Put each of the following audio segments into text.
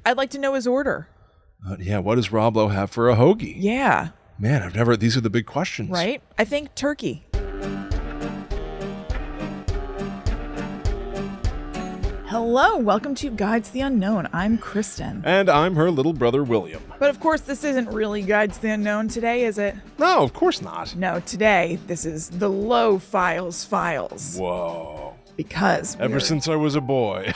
I'd like to know his order. Yeah, what does Rob Lowe have for a hoagie? Yeah. Man, these are the big questions. Right? I think turkey. Hello, welcome to Guides to the Unknown. I'm Kristen. And I'm her little brother, William. But of course, this isn't really Guides to the Unknown today, is it? No, of course not. No, today, this is the Lowe Files Files. Whoa. Because ever since I was a boy,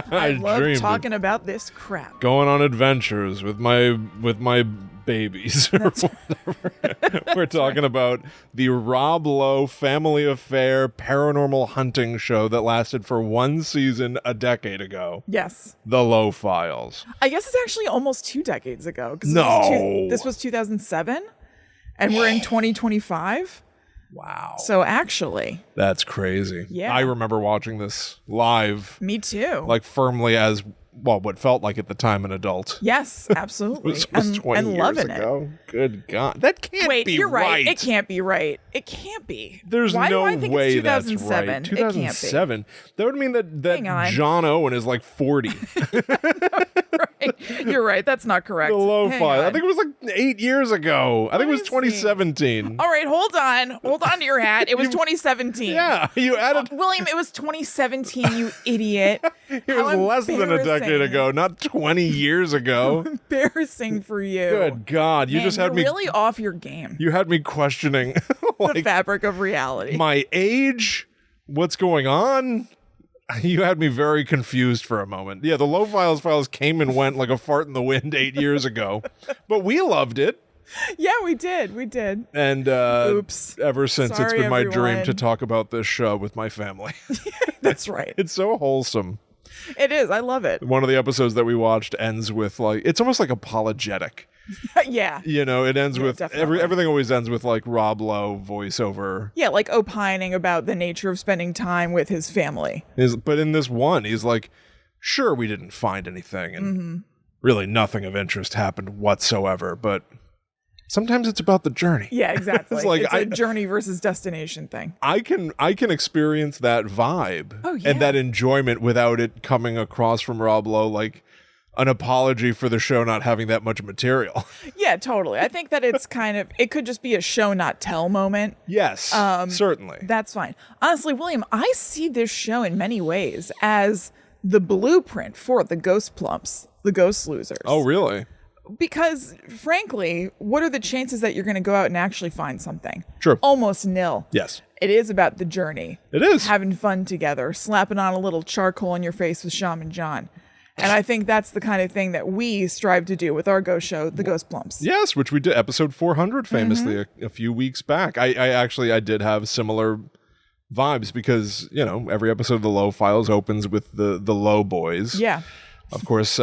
I love talking about this crap. Going on adventures with my babies or whatever. We're talking about the Rob Lowe family affair paranormal hunting show that lasted for one season a decade ago. Yes. The Lowe Files. I guess it's actually almost 2 decades ago. No. This was 2007, and we're in 2025. Wow. So actually. That's crazy. Yeah. I remember watching this live. Me too. Like firmly as, well, what felt like at the time an adult. Yes, absolutely. It was 20 years loving ago. Good God. That can't Wait, be you're right. right. It can't be right. It can't be. There's Why no do I think way it's 2007? that's right. 2007. That would mean that on. John Owen is like 40. Right. You're right. That's not correct. The Lowe Hang Files. on. I think it was like 8 years ago. I think it was 2017. All right, hold on. Hold on to your hat. It was 2017. Yeah, you added. William, it was 2017, you idiot. It was less than a decade ago, not 20 years ago. Embarrassing for you. Good God. You Man, just had you're me. really off your game. You had me questioning The fabric of reality. my age, what's going on. You had me very confused for a moment. Yeah, the Lowe Files came and went like a fart in the wind 8 years ago, but we loved it. Yeah, we did. We did. And Oops. ever since Sorry, it's been my dream everyone. to talk about this show with my family. That's right. It's so wholesome. It is. I love it. One of the episodes that we watched ends with like, it's almost like apologetic. Yeah. You know, it ends with definitely. everything always ends with like Rob Lowe voiceover. Yeah, like opining about the nature of spending time with his family. But in this one, he's like, sure, we didn't find anything and really nothing of interest happened whatsoever, but sometimes it's about the journey. Yeah, exactly. It's like a journey versus destination thing. I can experience that vibe yeah. and that enjoyment without it coming across from Rob Lowe like an apology for the show not having that much material. Yeah, totally. I think that it's it could just be a show not tell moment. Yes, certainly. That's fine. Honestly, William, I see this show in many ways as the blueprint for the Ghost Plumps, the Ghost Losers. Oh, really? Because, frankly, what are the chances that you're going to go out and actually find something? Sure. Almost nil. Yes. It is about the journey. It is. Having fun together, slapping on a little charcoal in your face with Shaman John. And I think that's the kind of thing that we strive to do with our ghost show, The Ghost Plumps. Yes, which we did episode 400 famously a few weeks back. I did have similar vibes because, you know, every episode of the Lowe Files opens with the Lowe boys. Yeah. Of course,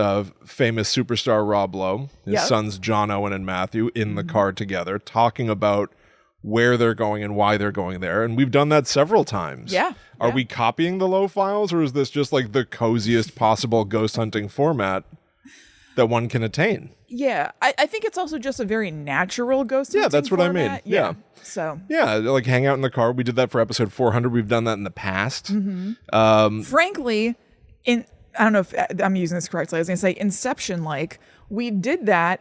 famous superstar Rob Lowe, his sons John Owen and Matthew in the car together talking about where they're going and why they're going there. And we've done that several times. Yeah. Are we copying the Lowe Files, or is this just like the coziest possible ghost hunting format that one can attain? Yeah. I think it's also just a very natural ghost hunting that's what format. I mean. Yeah. So. Yeah, like hang out in the car. We did that for episode 400. We've done that in the past. Frankly, I don't know if I'm using this correctly. I was going to say Inception, like, we did that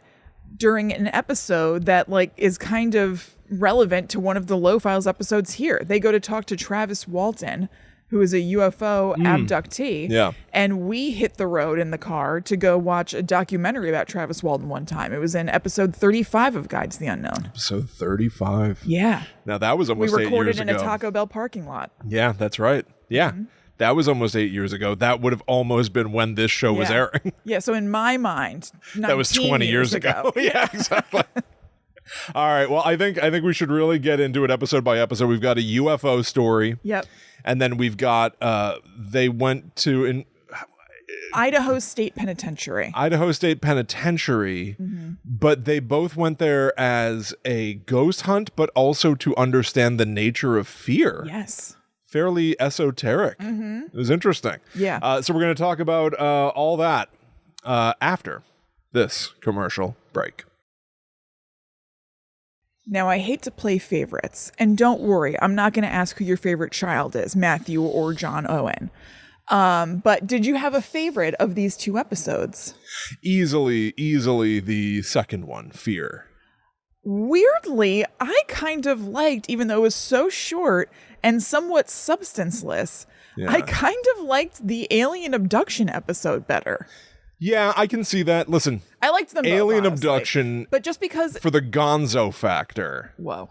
during an episode that, like, is kind of relevant to one of the Lowe Files episodes here. They go to talk to Travis Walton, who is a UFO abductee. Yeah. And we hit the road in the car to go watch a documentary about Travis Walton one time. It was in episode 35 of Guides to the Unknown. Episode 35. Yeah. Now, that was almost 8 We years recorded ago. in a Taco Bell parking lot. Yeah, that's right. Yeah. That was almost 8 years ago. That would have almost been when this show was airing. Yeah, so in my mind, that was 20 years ago. Yeah, exactly. All right. Well, I think we should really get into it episode by episode. We've got a UFO story. Yep. And then we've got they went to Idaho State Penitentiary. But they both went there as a ghost hunt, but also to understand the nature of fear. Yes. Fairly esoteric. It was interesting. Yeah. So we're going to talk about all that after this commercial break. Now, I hate to play favorites, and don't worry, I'm not going to ask who your favorite child is, Matthew or John Owen. But did you have a favorite of these two episodes? Easily the second one, Fear. Weirdly, I kind of liked, even though it was so short and somewhat substanceless, I kind of liked the alien abduction episode better. Yeah, I can see that. Listen, I liked them both, alien honestly. Abduction, but just because for the gonzo factor. Whoa.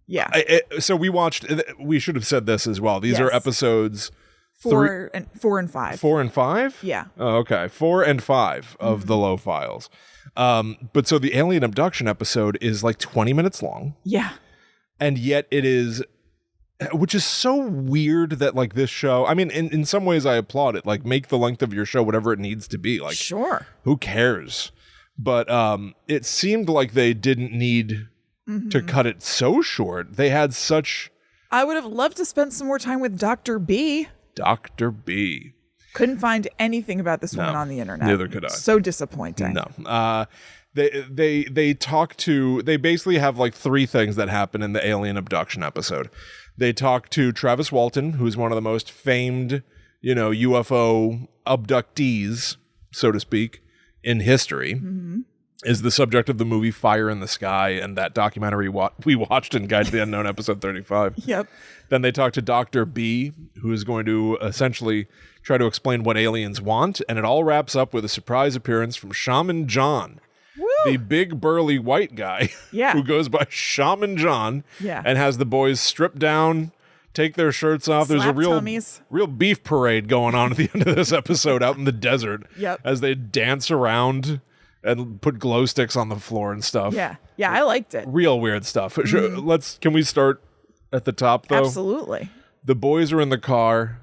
Yeah. So we should have said this as well. These are episodes 4 and 5. 4 and 5? Yeah. Oh, okay. 4 and 5 of the Lowe Files. But so the alien abduction episode is like 20 minutes long. Yeah. And yet it is, which is so weird that like this show, I mean, in some ways I applaud it. Like, make the length of your show whatever it needs to be. Like, sure. Who cares? But it seemed like they didn't need to cut it so short. They had such... I would have loved to spend some more time with Dr. B. Dr. B. Couldn't find anything about this woman on the internet. Neither could I. So disappointing. No. They talk to... They basically have like 3 things that happen in the alien abduction episode. They talk to Travis Walton, who's one of the most famed, UFO abductees, so to speak, in history. Is the subject of the movie Fire in the Sky and that documentary we watched in Guide to the Unknown episode 35. Yep. Then they talk to Dr. B, who is going to essentially try to explain what aliens want, and it all wraps up with a surprise appearance from Shaman John. Woo! The big burly white guy who goes by Shaman John and has the boys strip down, take their shirts off. There's a real beef parade going on at the end of this episode out in the desert as they dance around and put glow sticks on the floor and stuff. Yeah, I liked it. Real weird stuff. Can we start at the top, though? Absolutely. The boys are in the car.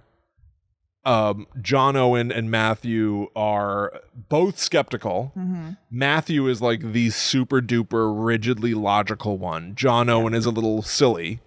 John Owen and Matthew are both skeptical. Matthew is like the super duper rigidly logical one. John Owen is a little silly,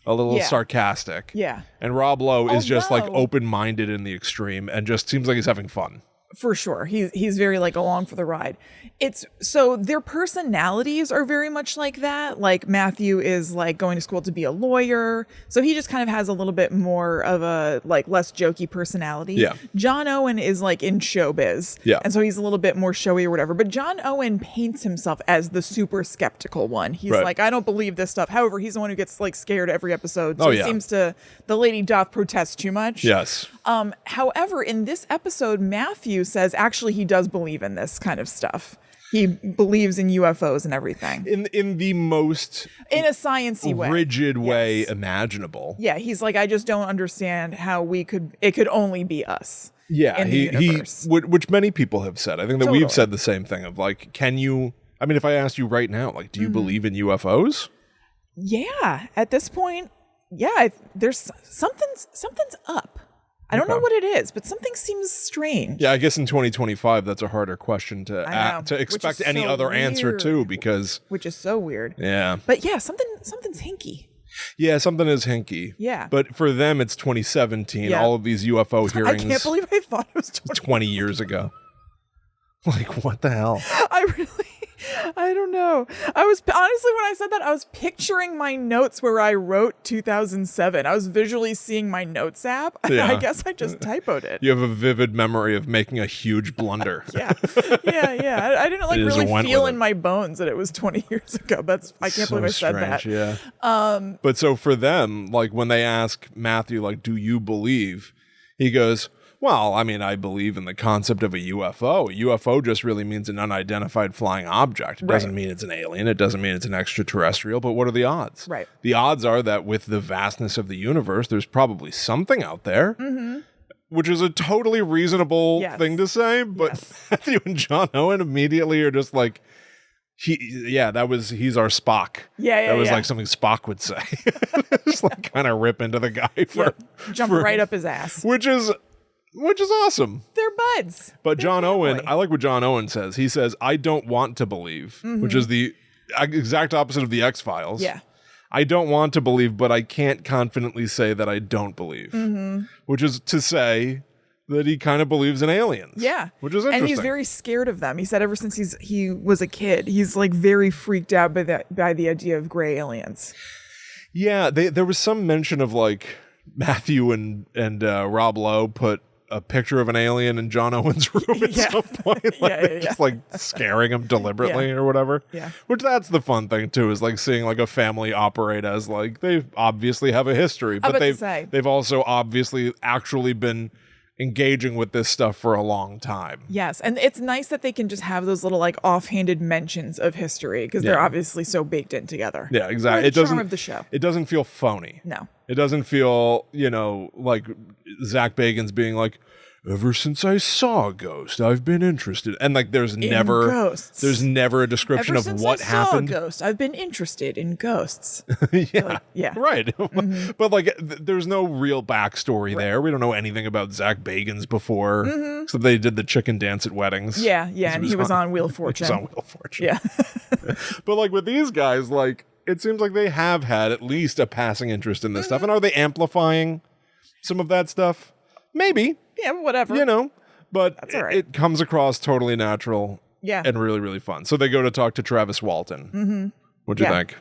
a little sarcastic. Yeah. And Rob Lowe is just like open-minded in the extreme and just seems like he's having fun. For sure. He's very like along for the ride. It's so their personalities are very much like that. Like Matthew is like going to school to be a lawyer. So he just kind of has a little bit more of a like less jokey personality. Yeah. John Owen is like in showbiz. Yeah. And so he's a little bit more showy or whatever. But John Owen paints himself as the super skeptical one. He's like, I don't believe this stuff. However, he's the one who gets like scared every episode. So it seems the lady doth protest too much. Yes. However, in this episode, Matthew says actually he does believe in this kind of stuff. He believes in UFOs and everything. In the most... In a sciencey way. Rigid way imaginable. Yeah, he's like, I just don't understand how it could only be us. Yeah, in the universe. Which many people have said. I think that we've said the same thing of like, can you... I mean, if I asked you right now, like, do you believe in UFOs? Yeah, at this point, there's something's up. I don't know what it is, but something seems strange. Yeah, I guess in 2025, that's a harder question to expect any other answer to, because... Which is so weird. Yeah. But yeah, something's hinky. Yeah, something is hinky. Yeah. But for them, it's 2017. All of these UFO hearings... I can't believe I thought it was 20 years ago. Like, what the hell? I don't know. I was honestly, when I said that, I was picturing my notes where I wrote 2007. I was visually seeing my notes app. Yeah. I guess I just typoed it. You have a vivid memory of making a huge blunder. Yeah. I didn't like really feel in my bones that it was 20 years ago. I can't believe I said that. Yeah. But so for them, like when they ask Matthew, like, do you believe? He goes, well, I mean, I believe in the concept of a UFO. A UFO just really means an unidentified flying object. It doesn't mean it's an alien. It doesn't mean it's an extraterrestrial. But what are the odds? Right. The odds are that with the vastness of the universe, there's probably something out there, which is a totally reasonable thing to say. But Matthew and John Owen immediately are just like, he's our Spock. That was like something Spock would say. Just like kind of rip into the guy jump right up his ass. Which is awesome. They're buds. But John Owen, I like what John Owen says. He says, I don't want to believe, which is the exact opposite of the X-Files. Yeah. I don't want to believe, but I can't confidently say that I don't believe. Which is to say that he kind of believes in aliens. Yeah. Which is interesting. And he's very scared of them. He said ever since he was a kid, he's like very freaked out by the idea of gray aliens. Yeah. There was some mention of like Matthew and Rob Lowe put a picture of an alien in John Owen's room at some point, like just like scaring him deliberately or whatever. Yeah. Which that's the fun thing too, is like seeing like a family operate as like they obviously have a history, but they've also obviously actually been engaging with this stuff for a long time. Yes, and it's nice that they can just have those little like offhanded mentions of history because they're obviously so baked in together. Yeah, exactly. It doesn't of the show. It doesn't feel phony. No. It doesn't feel, like Zach Bagans being like, ever since I saw a ghost, I've been interested. And like there's never a description of what happened. Saw a ghost, I've been interested in ghosts. Yeah. Right. Mm-hmm. But like there's no real backstory there. We don't know anything about Zach Bagans before. Except they did the chicken dance at weddings. Yeah, and he was on Wheel of Fortune. He was on Wheel of Fortune. Yeah. But like with these guys, like it seems like they have had at least a passing interest in this stuff. And are they amplifying some of that stuff? Maybe. Yeah, whatever. But that's all right. It comes across totally natural and really, really fun. So they go to talk to Travis Walton. Mm-hmm. What'd you think?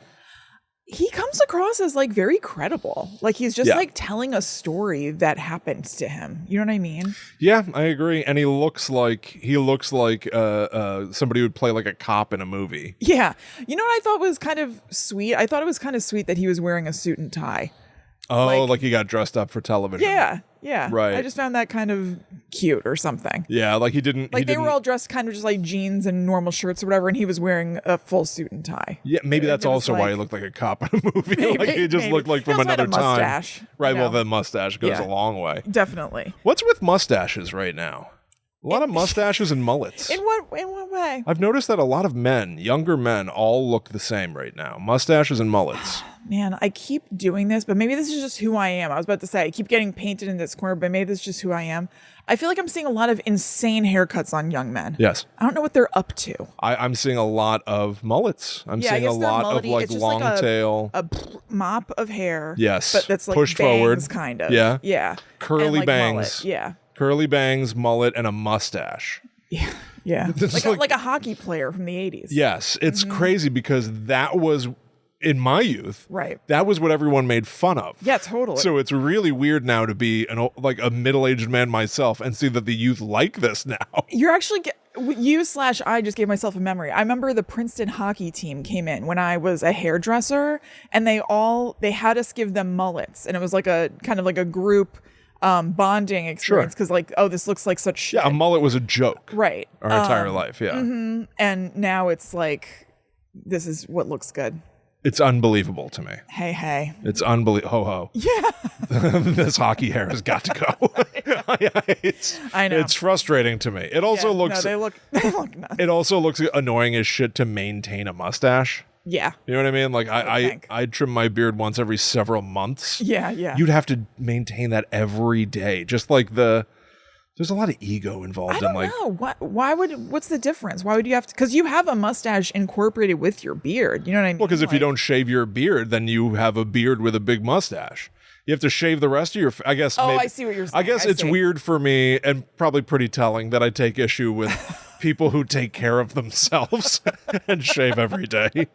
He comes across as like very credible. Like he's just like telling a story that happened to him. You know what I mean? Yeah, I agree. And he looks like somebody who would play like a cop in a movie. Yeah. You know what I thought was kind of sweet? I thought it was kind of sweet that he was wearing a suit and tie. Oh, like he got dressed up for television. Yeah. Right. I just found that kind of cute or something. Yeah, like he didn't... Like they were all dressed kind of just like jeans and normal shirts or whatever, and he was wearing a full suit and tie. Yeah, maybe that's also why he looked like a cop in a movie. Like he just looked like from another time. Mustache, right, well, the mustache goes a long way. Definitely. What's with mustaches right now? A lot of mustaches and mullets. In what way? I've noticed that a lot of men, younger men, all look the same right now. Mustaches and mullets. Man, I keep doing this, but maybe this is just who I am. I was about to say, I keep getting painted in this corner, but maybe this is just who I am. I feel like I'm seeing a lot of insane haircuts on young men. Yes. I don't know what they're up to. I'm seeing a lot of mullets. I'm seeing a lot of like long tail. A mop of hair. Yes. But that's like pushed bangs, forward. Kind of. Yeah. Yeah. Curly like bangs. Mullet. Yeah. Curly bangs, mullet, and a mustache. Yeah. Yeah. like a hockey player from the 80s. Yes. It's crazy because that was, in my youth, right, that was what everyone made fun of. Yeah, totally. So it's really weird now to be a middle-aged man myself and see that the youth like this now. You're actually... I just gave myself a memory. I remember the Princeton hockey team came in when I was a hairdresser, and they had us give them mullets, and it was like a kind of like a group bonding experience because this looks like such shit. Yeah, a mullet was a joke. Right. Our entire life, yeah. Mm-hmm. And now it's like, this is what looks good. It's unbelievable to me. Hey. It's unbelievable. Ho. Yeah. This hockey hair has got to go. I know. It's frustrating to me. It also looks... No, they look nuts. It also looks annoying as shit to maintain a mustache. Yeah. You know what I mean? Like I trim my beard once every several months. Yeah. You'd have to maintain that every day. Just like there's a lot of ego involved in like... I don't know. What's the difference? Why would you have to... Because you have a mustache incorporated with your beard. You know what I mean? Well, because if you don't shave your beard, then you have a beard with a big mustache. You have to shave the rest of your... I guess... I see what you're saying. I guess it's weird for me and probably pretty telling that I take issue with people who take care of themselves and shave every day.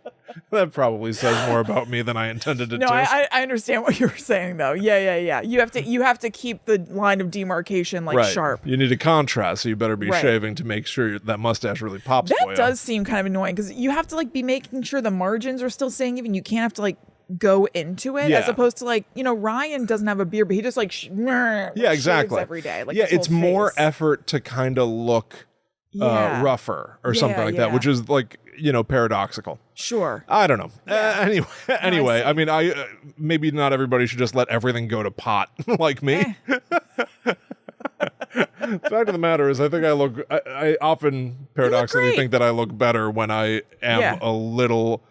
That probably says more about me than I intended it to. No, I understand what you were saying though. Yeah. You have to keep the line of demarcation sharp. You need a contrast, so you better be shaving to make sure that mustache really pops. That does seem kind of annoying because you have to be making sure the margins are still staying even. You can't have to go into it as opposed to Ryan doesn't have a beard, but he just exactly every day. It's more effort to kind of look rougher or something like that, which is paradoxical. Sure. I don't know. Anyway, I mean, maybe not everybody should just let everything go to pot like me. Fact of the matter is, I think I often paradoxically think that I look better when I am a little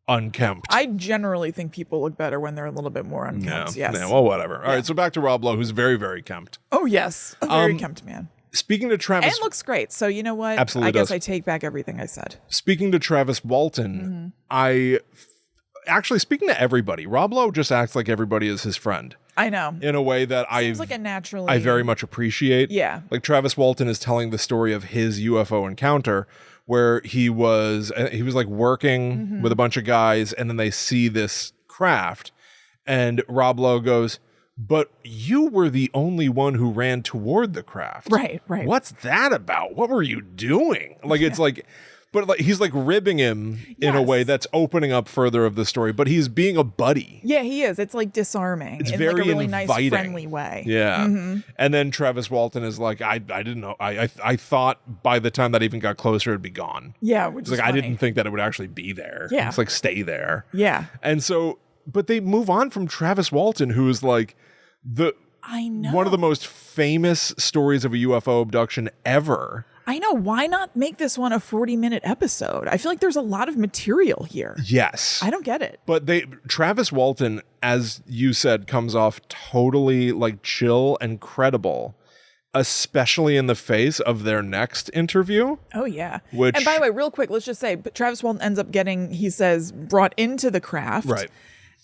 unkempt. I generally think people look better when they're a little bit more unkempt. Yes. Yeah, well, whatever. All right, so back to Rob Lowe, who's very, very kempt. Oh, yes. A very kempt man. Speaking to Travis... And looks great. So you know what? Absolutely I guess does. I take back everything I said. Speaking to Travis Walton, speaking to everybody, Rob Lowe just acts like everybody is his friend. I know. In a way that I very much appreciate. Yeah. Like Travis Walton is telling the story of his UFO encounter where he was working with a bunch of guys and then they see this craft and Rob Lowe goes, but you were the only one who ran toward the craft. Right. What's that about? What were you doing? Like, it's like, but like he's like ribbing him in a way that's opening up further of the story, but he's being a buddy. Yeah, he is. It's like disarming. It's in very like a really inviting. nice, friendly way. Yeah. And then Travis Walton is like, I didn't know. I thought by the time that even got closer, it'd be gone. Yeah, which It's is like, I funny. didn't think that it would actually be there. Yeah. It's like, stay there. Yeah. And so, but they move on from Travis Walton, who is like I know. one of the most famous stories of a UFO abduction ever. I know. Why not make this one a 40-minute episode? I feel like there's a lot of material here. Yes. I don't get it. But Travis Walton, as you said, comes off totally like chill and credible, especially in the face of their next interview. Oh, yeah. Which, and by the way, real quick, let's just say, but Travis Walton ends up getting, he says, brought into the craft. Right.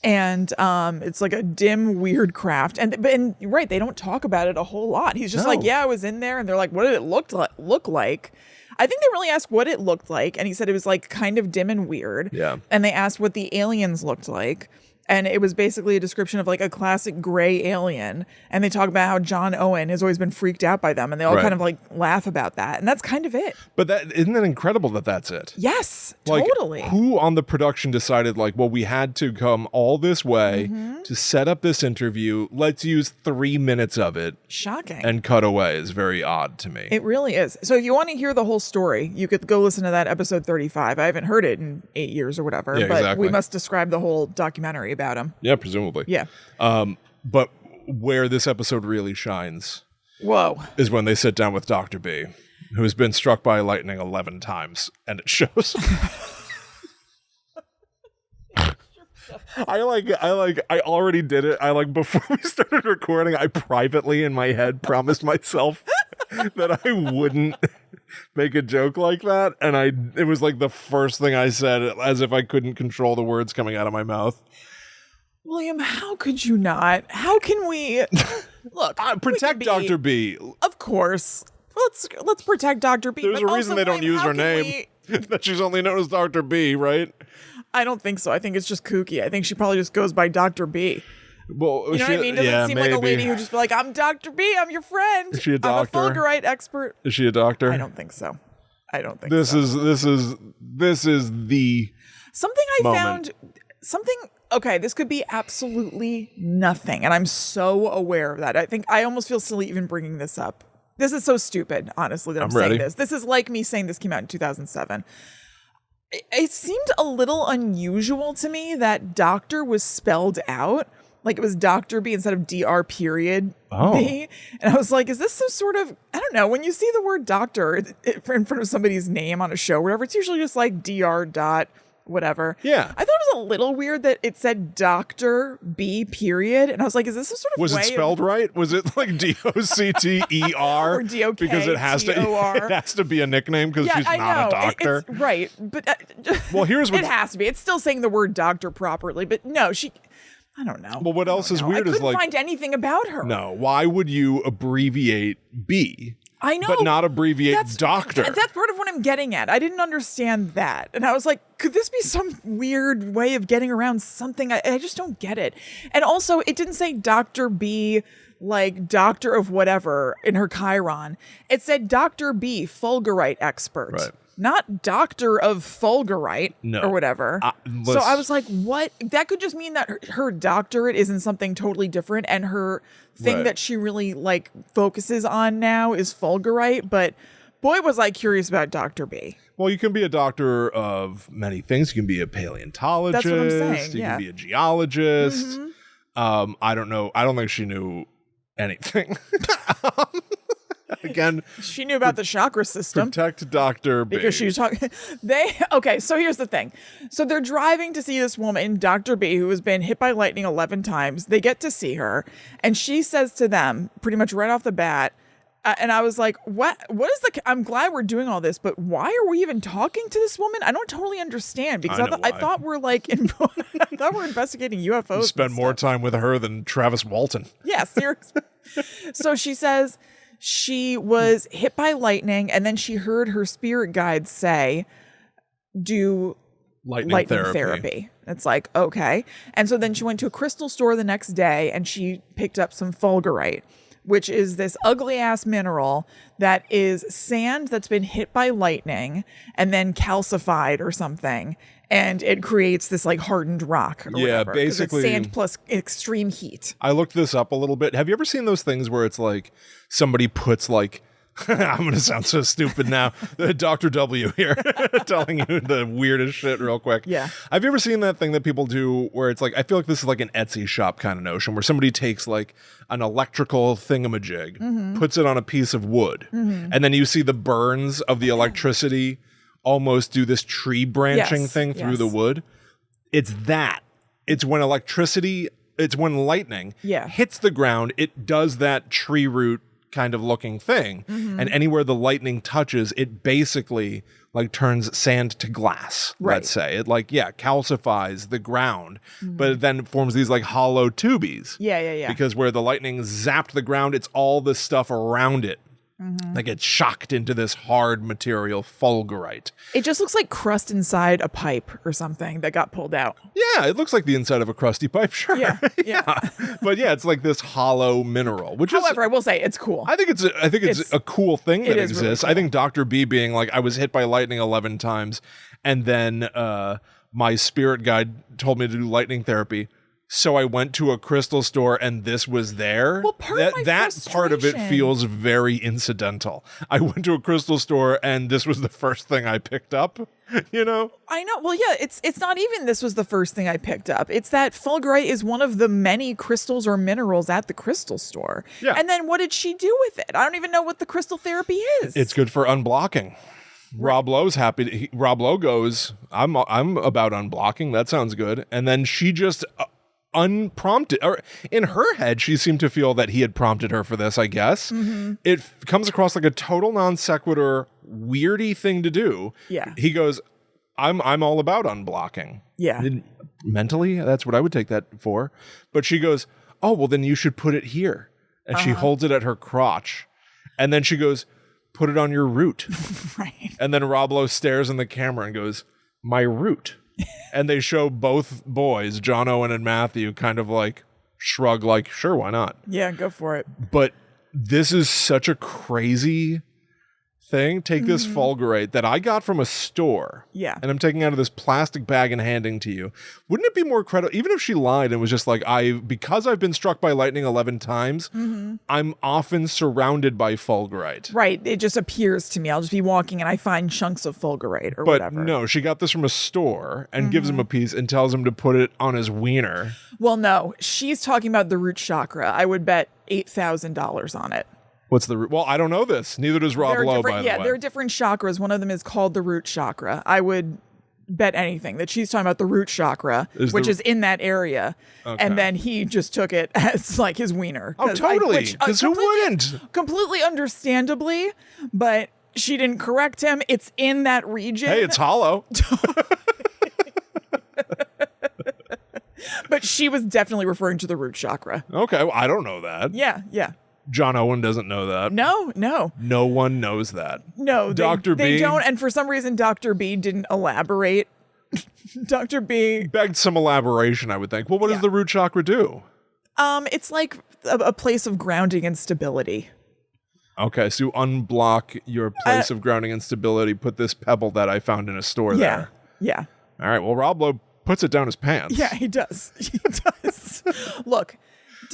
And it's like a dim, weird craft. And right, they don't talk about it a whole lot. He's just like, yeah, I was in there. And they're like, what did it look like? I think they really asked what it looked like. And he said it was like kind of dim and weird. Yeah. And they asked what the aliens looked like. And it was basically a description of like a classic gray alien. And they talk about how John Owen has always been freaked out by them. And they all kind of like laugh about that. And that's kind of it. But isn't that incredible that that's it? Yes, Like, totally. who on the production decided like, well, we had to come all this way to set up this interview. Let's use 3 minutes of it. Shocking. And cut away is very odd to me. It really is. So if you want to hear the whole story, you could go listen to that episode 35. I haven't heard it in 8 years or whatever, Yeah, but exactly. we must describe the whole documentary about him. Yeah, presumably. Yeah. But where this episode really shines Whoa. is when they sit down with Dr. B, who has been struck by lightning 11 times, and it shows. I already did it. Before we started recording, I privately in my head promised myself that I wouldn't make a joke like that. And it was like the first thing I said, as if I couldn't control the words coming out of my mouth. William, how could you not? How can we look? Protect Dr. B. Of course. Let's protect Dr. B. There's but a reason also, they don't William, use how her can name. That she's only known as Dr. B, right? I don't think so. I think it's just kooky. I think she probably just goes by Dr. B. Well, You know what I mean? Doesn't seem like a lady who just be like, I'm Dr. B, I'm your friend. Is she a doctor? I'm a fulgurite expert. Is she a doctor? I don't think so. This is the something I moment. found. Something. Okay, this could be absolutely nothing, and I'm so aware of that. I think I almost feel silly even bringing this up. This is so stupid, honestly, that I'm saying ready. this. This is like me saying this came out in 2007. It seemed a little unusual to me that doctor was spelled out. Like it was Dr. B instead of DR period B. And I was like, is this some sort of, I don't know, when you see the word doctor in front of somebody's name on a show or whatever, it's usually just like DR dot whatever. Yeah. I thought it was a little weird that it said Dr. B period. And I was like, is this some sort of Was it spelled right? Was it like DOCTER? Or DOK? Because it has to be a nickname because she's I not know. a doctor. It's, right. But well, here's what it has to be. It's still saying the word doctor properly, but no, I don't know. Well, what else is weird is I couldn't find anything about her. No, why would you abbreviate B? I know. But not abbreviate doctor. That's part of what I'm getting at. I didn't understand that. And I was like, could this be some weird way of getting around something? I just don't get it. And also, it didn't say Dr. B, like doctor of whatever in her Chiron. It said Dr. B, fulgurite expert. Right. Not doctor of fulgurite or whatever. So I was like, what? That could just mean that her doctorate is in something totally different. And her thing that she really like focuses on now is fulgurite. But boy, was I curious about Dr. B. Well, you can be a doctor of many things. You can be a paleontologist. That's what I'm saying. You can be a geologist. I don't know. I don't think she knew anything. Again, she knew about the chakra system. Protect Dr. B. Because she was talking. Okay, so here's the thing. So they're driving to see this woman, Dr. B, who has been hit by lightning 11 times. They get to see her, and she says to them, pretty much right off the bat, and I was like, what is I'm glad we're doing all this, but why are we even talking to this woman? I don't totally understand, because I thought we're like, I thought we're investigating UFOs. Spend more time with her than Travis Walton. Yeah, seriously. So she says she was hit by lightning, and then she heard her spirit guide say, do lightning therapy. It's like, okay. And so then she went to a crystal store the next day and she picked up some fulgurite, which is this ugly ass mineral that is sand that's been hit by lightning and then calcified or something. And it creates this like hardened rock. Or whatever, basically it's sand plus extreme heat. I looked this up a little bit. Have you ever seen those things where it's like somebody puts like, I'm going to sound so stupid now, Dr. W here telling you the weirdest shit real quick. Yeah. Have you ever seen that thing that people do where it's like, I feel like this is like an Etsy shop kind of notion where somebody takes like an electrical thingamajig, puts it on a piece of wood, and then you see the burns of the electricity almost do this tree branching thing through the wood. It's that. It's when lightning hits the ground, it does that tree root kind of looking thing. And anywhere the lightning touches, it basically like turns sand to glass, let's say. It like, calcifies the ground, but it then forms these like hollow tubies. Yeah. Because where the lightning zapped the ground, it's all the stuff around it. Like it's shocked into this hard material, fulgurite. It just looks like crust inside a pipe or something that got pulled out. Yeah, it looks like the inside of a crusty pipe, sure. Yeah. But it's like this hollow mineral, which However, I will say it's cool. I think it's a cool thing that exists. Really cool. I think Dr. B being like, I was hit by lightning 11 times, and then my spirit guide told me to do lightning therapy. So I went to a crystal store and this was there. Well, part of it feels very incidental. I went to a crystal store and this was the first thing I picked up, you know? I know. Well, yeah, it's not even this was the first thing I picked up. It's that fulgurite is one of the many crystals or minerals at the crystal store. Yeah. And then what did she do with it? I don't even know what the crystal therapy is. It's good for unblocking. Rob Lowe's happy. Rob Lowe goes, I'm about unblocking. That sounds good. And then she just... unprompted, or in her head she seemed to feel that he had prompted her for this, I guess. It comes across like a total non sequitur weirdy thing to do. He goes, I'm all about unblocking. Mentally, that's what I would take that for. But she goes, oh well, then you should put it here. And she holds it at her crotch, and then she goes, put it on your root. And then Rob Lowe stares in the camera and goes, my root. And they show both boys, John Owen and Matthew, kind of like shrug like, sure, why not? Yeah, go for it. But this is such a crazy thing. Take this fulgurite that I got from a store. Yeah. And I'm taking out of this plastic bag and handing to you. Wouldn't it be more credible, even if she lied and was just like, because I've been struck by lightning 11 times, I'm often surrounded by fulgurite. Right. It just appears to me. I'll just be walking and I find chunks of fulgurite or whatever. But no, she got this from a store and gives him a piece and tells him to put it on his wiener. Well, no, she's talking about the root chakra. I would bet $8,000 on it. What's the root? Well, I don't know this. Neither does Rob Lowe, by the way. Yeah, there are different chakras. One of them is called the root chakra. I would bet anything that she's talking about the root chakra, which is in that area. Okay. And then he just took it as like his wiener. Oh, totally. Because who wouldn't? Completely understandably, but she didn't correct him. It's in that region. Hey, it's hollow. But she was definitely referring to the root chakra. Okay, well, I don't know that. Yeah. John Owen doesn't know that. No. No one knows that. No, Dr. B. They don't, and for some reason, Dr. B didn't elaborate. Dr. B begged some elaboration, I would think. Well, what does the root chakra do? It's like a place of grounding and stability. Okay, so you unblock your place of grounding and stability, put this pebble that I found in a store there. Yeah. All right, well, Rob Lowe puts it down his pants. Yeah, he does. Look.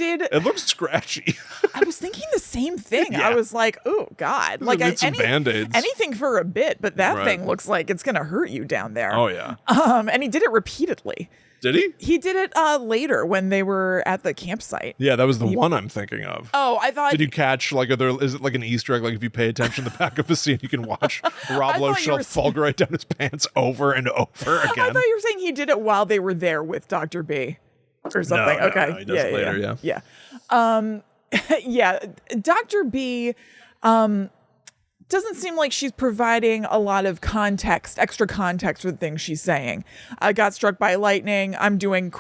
It looks scratchy. I was thinking the same thing. I was like, oh God. Like some Band-Aids. Anything for a bit, but that thing looks like it's gonna hurt you down there. Oh yeah. And he did it repeatedly. Did he? He did it later when they were at the campsite. Yeah, that was the one I'm thinking of. Oh, I thought. Did you catch is it like an Easter egg? Like if you pay attention to the back of the scene, you can watch Rob Lowe shove fulgurite down his pants over and over again. I thought you were saying he did it while they were there with Dr. B. Or something. No, okay. No, he does it later, yeah. Yeah. Dr. B doesn't seem like she's providing a lot of extra context for the things she's saying. I got struck by lightning. I'm doing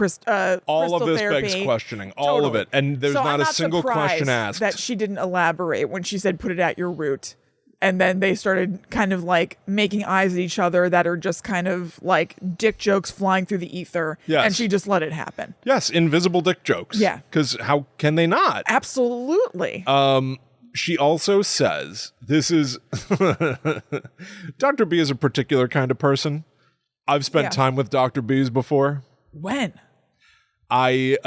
all of this therapy. Begs questioning. All of it. And there's not a single question asked. That she didn't elaborate when she said put it at your root. And then they started kind of like making eyes at each other that are just kind of like dick jokes flying through the ether. Yes. And she just let it happen. Yes, invisible dick jokes. Yeah. Because how can they not? Absolutely. She also says, this is... Dr. B is a particular kind of person. I've spent time with Dr. B's before. When? Well,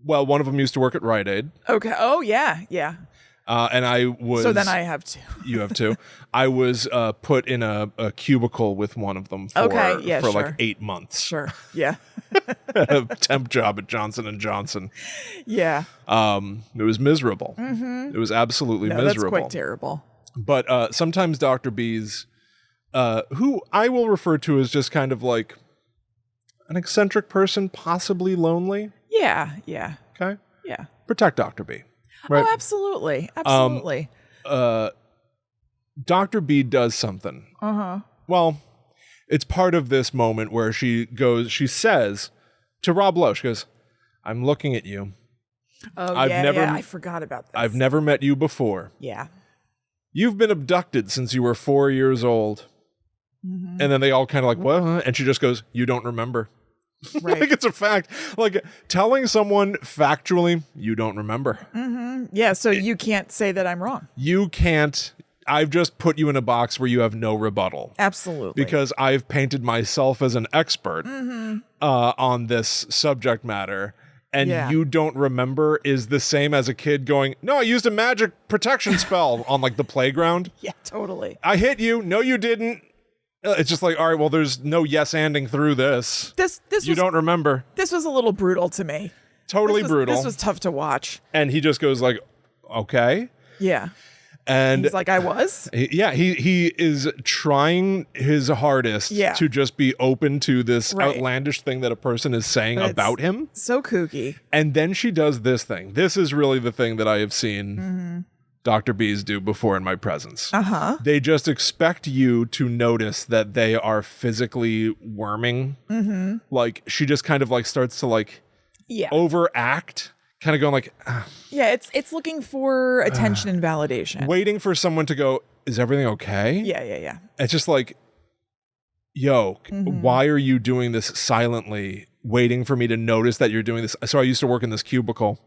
one of them used to work at Rite Aid. Okay. Oh, yeah. Yeah. And I was... So then I have two. You have two. I was put in a cubicle with one of them for like 8 months. Sure. Yeah. A temp job at Johnson & Johnson. Yeah. It was miserable. Mm-hmm. It was absolutely miserable. That's quite terrible. But sometimes Dr. B's, who I will refer to as just kind of like an eccentric person, possibly lonely. Yeah. Yeah. Okay. Yeah. Protect Dr. B. Right? Oh, absolutely. Absolutely. Dr. B does something. Uh-huh. Well, it's part of this moment where she says to Rob Lowe, she goes, I'm looking at you. Oh, I forgot about this. I've never met you before. Yeah. You've been abducted since you were 4 years old. Mm-hmm. And then they all kind of like, what? And she just goes, you don't remember. Right. Like it's a fact. Like telling someone factually, you don't remember. Mm-hmm. Yeah, so you can't say that I'm wrong. You can't. I've just put you in a box where you have no rebuttal. Absolutely. Because I've painted myself as an expert on this subject matter. And you don't remember is the same as a kid going, no, I used a magic protection spell on like the playground. Yeah, totally. I hit you. No, you didn't. It's just like, all right, well, there's no yes-anding through this. You don't remember. This was a little brutal to me. Totally brutal. This was tough to watch. And he just goes like, okay. Yeah. And he's like, I was? He is trying his hardest to just be open to this outlandish thing that a person is saying about him. So kooky. And then she does this thing. This is really the thing that I have seen Dr. B's do before in my presence. Uh-huh. They just expect you to notice that they are physically worming. Mm-hmm. Like she just kind of like starts to like overact, kind of going like, yeah, it's looking for attention and validation. Waiting for someone to go, is everything okay? Yeah. It's just like, yo, why are you doing this silently, waiting for me to notice that you're doing this? So I used to work in this cubicle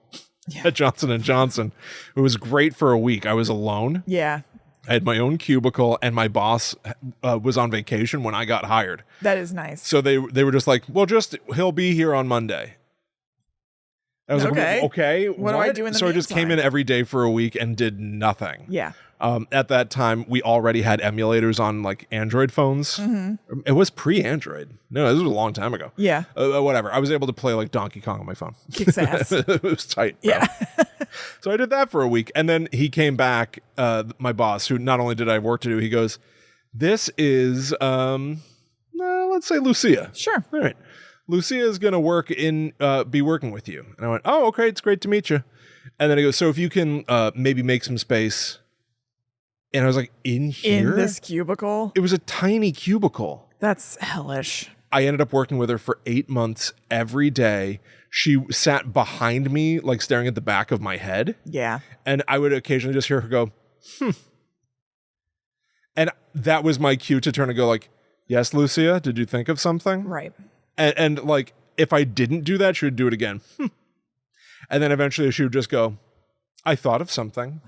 at Johnson & Johnson. It was great for a week. I was alone. Yeah. I had my own cubicle, and my boss was on vacation when I got hired. That is nice. So they were just like, well, he'll be here on Monday. I was like, okay, what do I do in the So I just came in every day for a week and did nothing. Yeah. At that time, we already had emulators on like Android phones. Mm-hmm. It was pre-Android. No, this was a long time ago. Yeah. Whatever. I was able to play like Donkey Kong on my phone. Kicks ass. It was tight, bro. Yeah. So I did that for a week. And then he came back, my boss, who not only did I have work to do, he goes, this is, let's say Lucia. Sure. All right. Lucia is going to be working with you. And I went, oh, okay. It's great to meet you. And then he goes, so if you can maybe make some space. And I was like, in here? In this cubicle? It was a tiny cubicle. That's hellish. I ended up working with her for 8 months every day. She sat behind me, like staring at the back of my head. Yeah. And I would occasionally just hear her go, And that was my cue to turn and go like, yes, Lucia, did you think of something? Right. And like, if I didn't do that, she would do it again. And then eventually she would just go, I thought of something.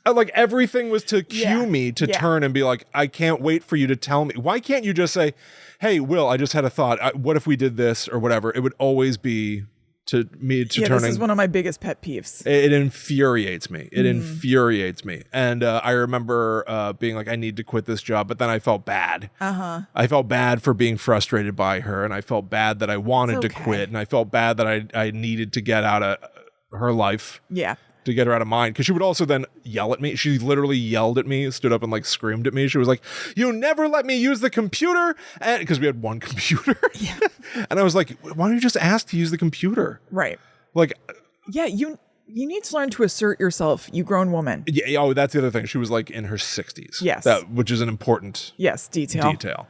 Like everything was to cue me to turn and be like, I can't wait for you to tell me. Why can't you just say, hey, Will, I just had a thought. What if we did this or whatever? It would always be to me to turning. This is one of my biggest pet peeves. It infuriates me. It infuriates me. And I remember being like, I need to quit this job. But then I felt bad. Uh-huh. I felt bad for being frustrated by her. And I felt bad that I wanted to quit. And I felt bad that I needed to get out of her life. Yeah. To get her out of mine, because she would also then yell at me. She literally yelled at me, stood up and like screamed at me. She was like, you never let me use the computer, and because we had one computer. Yeah. And I was like, why don't you just ask to use the computer? Right. Like, yeah, you need to learn to assert yourself, you grown woman. Yeah. Oh, that's the other thing. She was like in her 60s. Yes. Which is an important detail.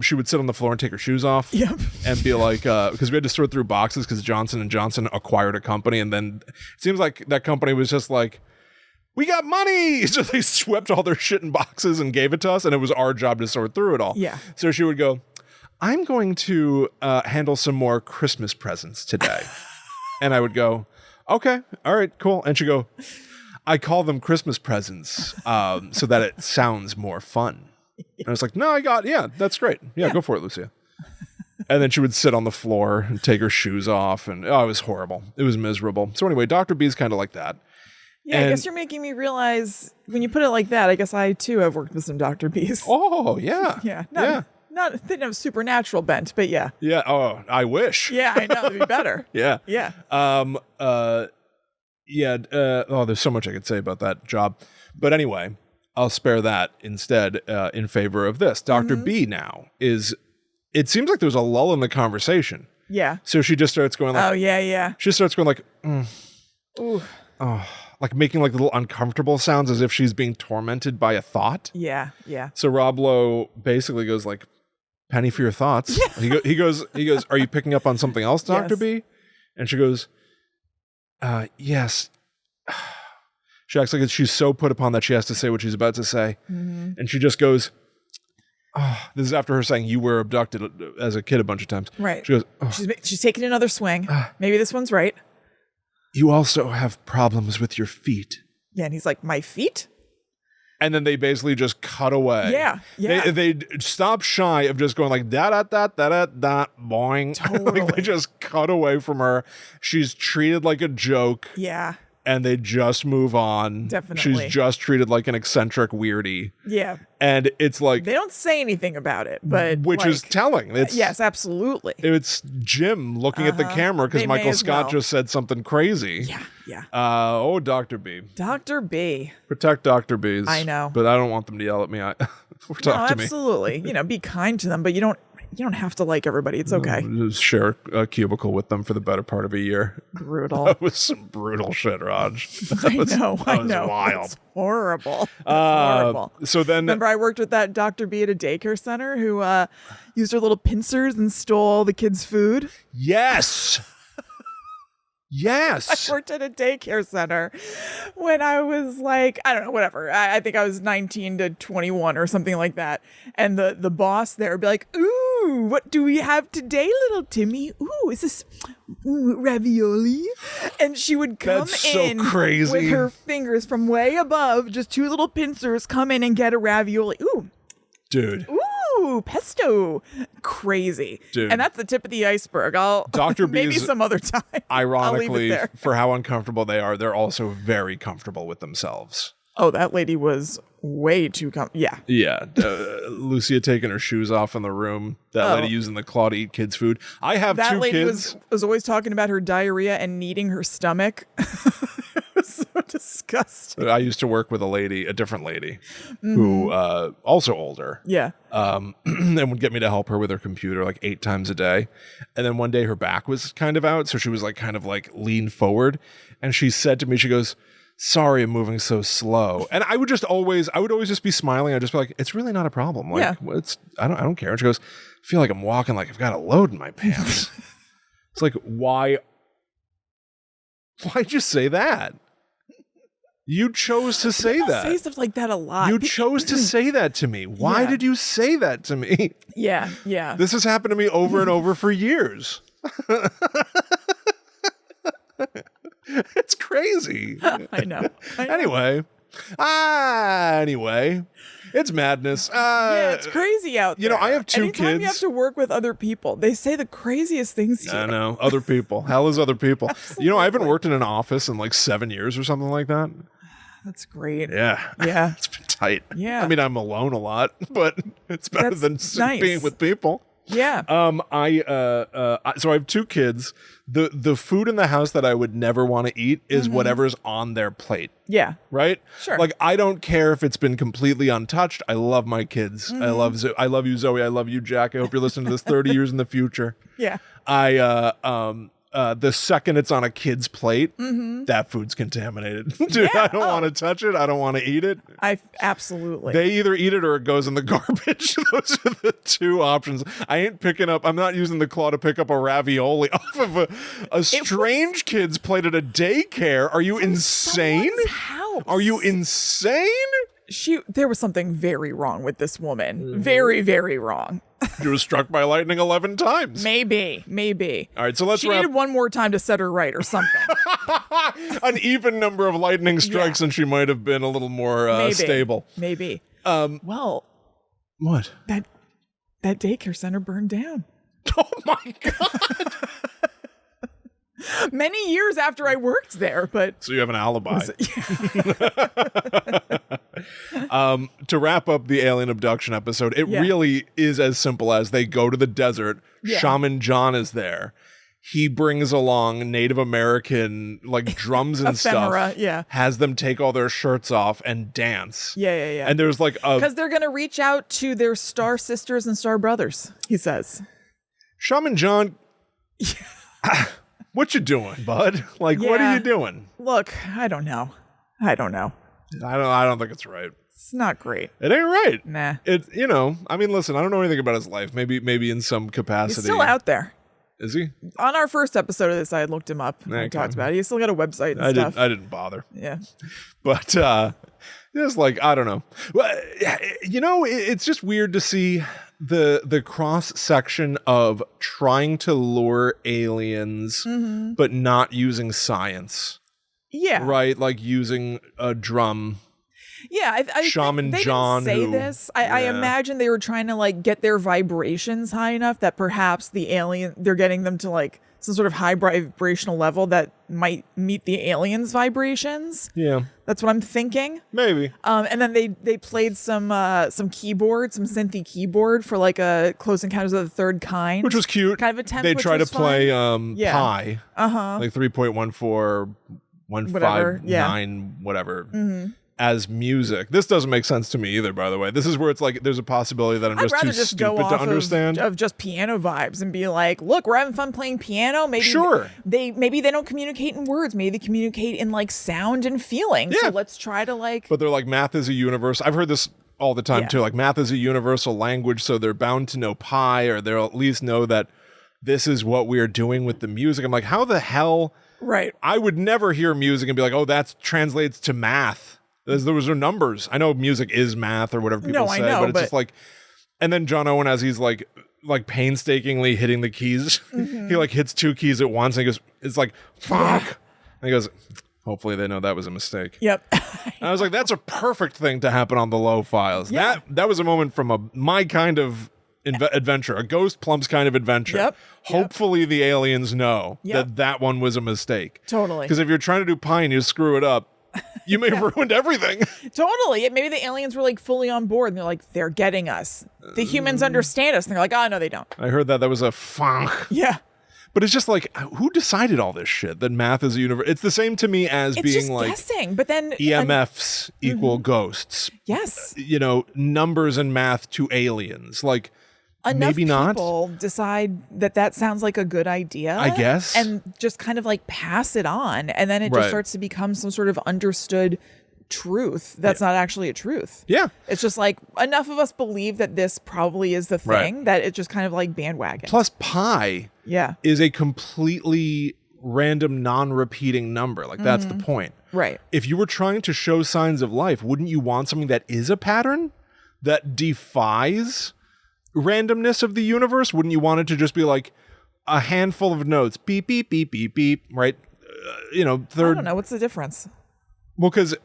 She would sit on the floor and take her shoes off. Yep. And be like, because we had to sort through boxes because Johnson & Johnson acquired a company. And then it seems like that company was just like, we got money. So they swept all their shit in boxes and gave it to us, and it was our job to sort through it all. Yeah. So she would go, I'm going to handle some more Christmas presents today. And I would go, okay, all right, cool. And she'd go, I call them Christmas presents so that it sounds more fun. And I was like, no, that's great. Yeah, go for it, Lucia. And then she would sit on the floor and take her shoes off. And it was horrible. It was miserable. So anyway, Dr. B's kind of like that. Yeah, I guess you're making me realize when you put it like that, I guess I too have worked with some Dr. B's. Oh, yeah. Yeah. Not they didn't have supernatural bent, but yeah. Yeah. Oh, I wish. Yeah, I know. It'd be better. Yeah. Yeah. There's so much I could say about that job. But anyway, I'll spare that instead in favor of this. Dr. B now it seems like there's a lull in the conversation. Yeah. So she just starts going like, oh, yeah. She starts going like, Ooh. Oh, like making like little uncomfortable sounds as if she's being tormented by a thought. Yeah. So Rob Lowe basically goes like, penny for your thoughts. Yeah. He goes, are you picking up on something else, Dr. Yes. B? And she goes, yes. She acts like she's so put upon that she has to say what she's about to say. Mm-hmm. And she just goes, this is after her saying you were abducted as a kid a bunch of times. Right. She goes, she's taking another swing. Maybe this one's right. You also have problems with your feet. Yeah, and he's like, my feet? And then they basically just cut away. Yeah. They stop shy of just going like da-da-da-da-da-da, boing. Totally. Like they just cut away from her. She's treated like a joke. Yeah. And they just move on. Definitely. She's just treated like an eccentric weirdie. Yeah. And it's like... They don't say anything about it, but... Which is telling. Yes, absolutely. It's Jim looking at the camera because Michael Scott just said something crazy. Yeah. Dr. B. Dr. B. Protect Dr. B's. I know. But I don't want them to yell at me. Talk to me. Absolutely. Be kind to them, but you don't have to like everybody. It's okay. Just share a cubicle with them for the better part of a year. Brutal. That was some brutal shit, Raj. I know. That was wild. It's horrible. Horrible. So then... Remember I worked with that Dr. B at a daycare center who used her little pincers and stole all the kids' food? Yes! Yes. I worked at a daycare center when I was like, I don't know, whatever. I think I was 19 to 21 or something like that. And the boss there would be like, ooh, what do we have today, little Timmy? Ooh, is this ravioli? And she would come in crazy. with her fingers from way above, just two little pincers, come in and get a ravioli. Ooh. Dude. Ooh, pesto. Crazy. Dude. And that's the tip of the iceberg. Dr. B maybe some other time. Ironically, for how uncomfortable they are, they're also very comfortable with themselves. Oh, that lady was way too Yeah. Yeah. Lucia taking her shoes off in the room. That lady using the claw to eat kids' food. I have that two lady kids. was always talking about her diarrhea and kneading her stomach. It was so disgusting. I used to work with a different lady, who also older. Yeah. And would get me to help her with her computer like 8 times a day. And then one day her back was kind of out, so she was like kind of like leaned forward. And she said to me, she goes, sorry, I'm moving so slow. And I would always just be smiling. I'd just be like, it's really not a problem. Like, I don't care. And she goes, I feel like I'm walking like I've got a load in my pants. It's like, why'd you say that? You chose to say that. Say stuff like that a lot. You chose to say that to me. Why did you say that to me? Yeah. This has happened to me over and over for years. It's crazy. I know. Anyway, it's madness. Yeah, it's crazy out there. I have two kids. Anytime you have to work with other people, they say the craziest things to you. I know. Other people. Hell is other people. I haven't worked in an office in like 7 years or something like that. That's great. Yeah. It's been tight. Yeah. I mean, I'm alone a lot, but it's better than being with people. Yeah. So I have two kids. The food in the house that I would never want to eat is whatever's on their plate. Yeah. Right? Sure. Like, I don't care if it's been completely untouched. I love my kids. I love you, Zoe. I love you, Jack. I hope you're listening to this 30 years in the future. Yeah. the second it's on a kid's plate, that food's contaminated. Dude, I don't want to touch it. I don't want to eat it. Absolutely. They either eat it or it goes in the garbage. Those are the two options. I'm not using the claw to pick up a ravioli off of a strange kid's plate at a daycare. Are you insane? House. Are you insane? There was something very wrong with this woman. Very, very wrong. She was struck by lightning 11 times. Maybe. All right, so let's She needed one more time to set her right or something. An even number of lightning strikes and she might have been a little more stable. Maybe. Well, what? That daycare center burned down. Oh my God. Many years after I worked there, but... So you have an alibi. To wrap up the alien abduction episode, it really is as simple as they go to the desert. Shaman John is there. He brings along Native American like drums and Ephemera, stuff. Has them take all their shirts off and dance. Yeah. And there's like because they're gonna reach out to their star sisters and star brothers. He says. Shaman John. What you doing, bud? Like, what are you doing? Look, I don't know. I don't think it's right. It's not great. It ain't right. Nah. It's, I mean, listen, I don't know anything about his life. Maybe in some capacity. He's still out there. Is he? On our first episode of this, I had looked him up and talked about it. He's still got a website and stuff. I didn't bother. Yeah. But it's like, I don't know. Well, it's just weird to see the cross section of trying to lure aliens, but not using science. Yeah. Right? Like using a drum. Yeah, Shaman they John didn't say this. I imagine they were trying to like get their vibrations high enough that perhaps they're getting them to like some sort of high vibrational level that might meet the aliens' vibrations. Yeah, that's what I'm thinking. Maybe. And then they played some keyboard, some synthy keyboard for like a Close Encounters of the Third Kind, which was cute. Kind of attempt. They tried to play pi. Like 3.14159 whatever. As music. This doesn't make sense to me either, by the way. This is where it's like there's a possibility that I'm just too stupid to understand. Of just piano vibes and be like, look, we're having fun playing piano. Maybe maybe they don't communicate in words. Maybe they communicate in like sound and feeling. Yeah. So let's try to like. But they're like, math is a universe. I've heard this all the time too. Like math is a universal language, so they're bound to know pi, or they'll at least know that this is what we are doing with the music. I'm like, how the hell? Right. I would never hear music and be like, oh, that translates to math. Those are numbers. I know music is math or whatever people say, but it's just like, and then John Owen, as he's like painstakingly hitting the keys, he like hits two keys at once and he goes, it's like, fuck. And he goes, hopefully they know that was a mistake. Yep. And I was like, that's a perfect thing to happen on the Lowe Files. Yeah. That was a moment from my kind of adventure, a Ghost Plumps kind of adventure. Yep. Hopefully the aliens know that one was a mistake. Totally. Because if you're trying to do pi and you screw it up, you may have ruined everything. Totally. Maybe the aliens were like fully on board and they're like, they're getting us. The humans understand us. And they're like, oh, no, they don't. I heard that was a funk. Yeah. But it's just like, who decided all this shit? That math is a universe. It's the same to me as being just like guessing, but then EMFs equal ghosts. Yes. Numbers and math to aliens. Like, enough maybe not. People decide that sounds like a good idea, I guess, and just kind of like pass it on, and then it just starts to become some sort of understood truth that's not actually a truth. Yeah, it's just like enough of us believe that this probably is the thing that it just kind of like bandwagon. Plus, pi is a completely random, non-repeating number. Like that's the point, right? If you were trying to show signs of life, wouldn't you want something that is a pattern that defies randomness of the universe? Wouldn't you want it to just be like a handful of notes, beep beep beep beep beep, right? I don't know, what's the difference? Well, because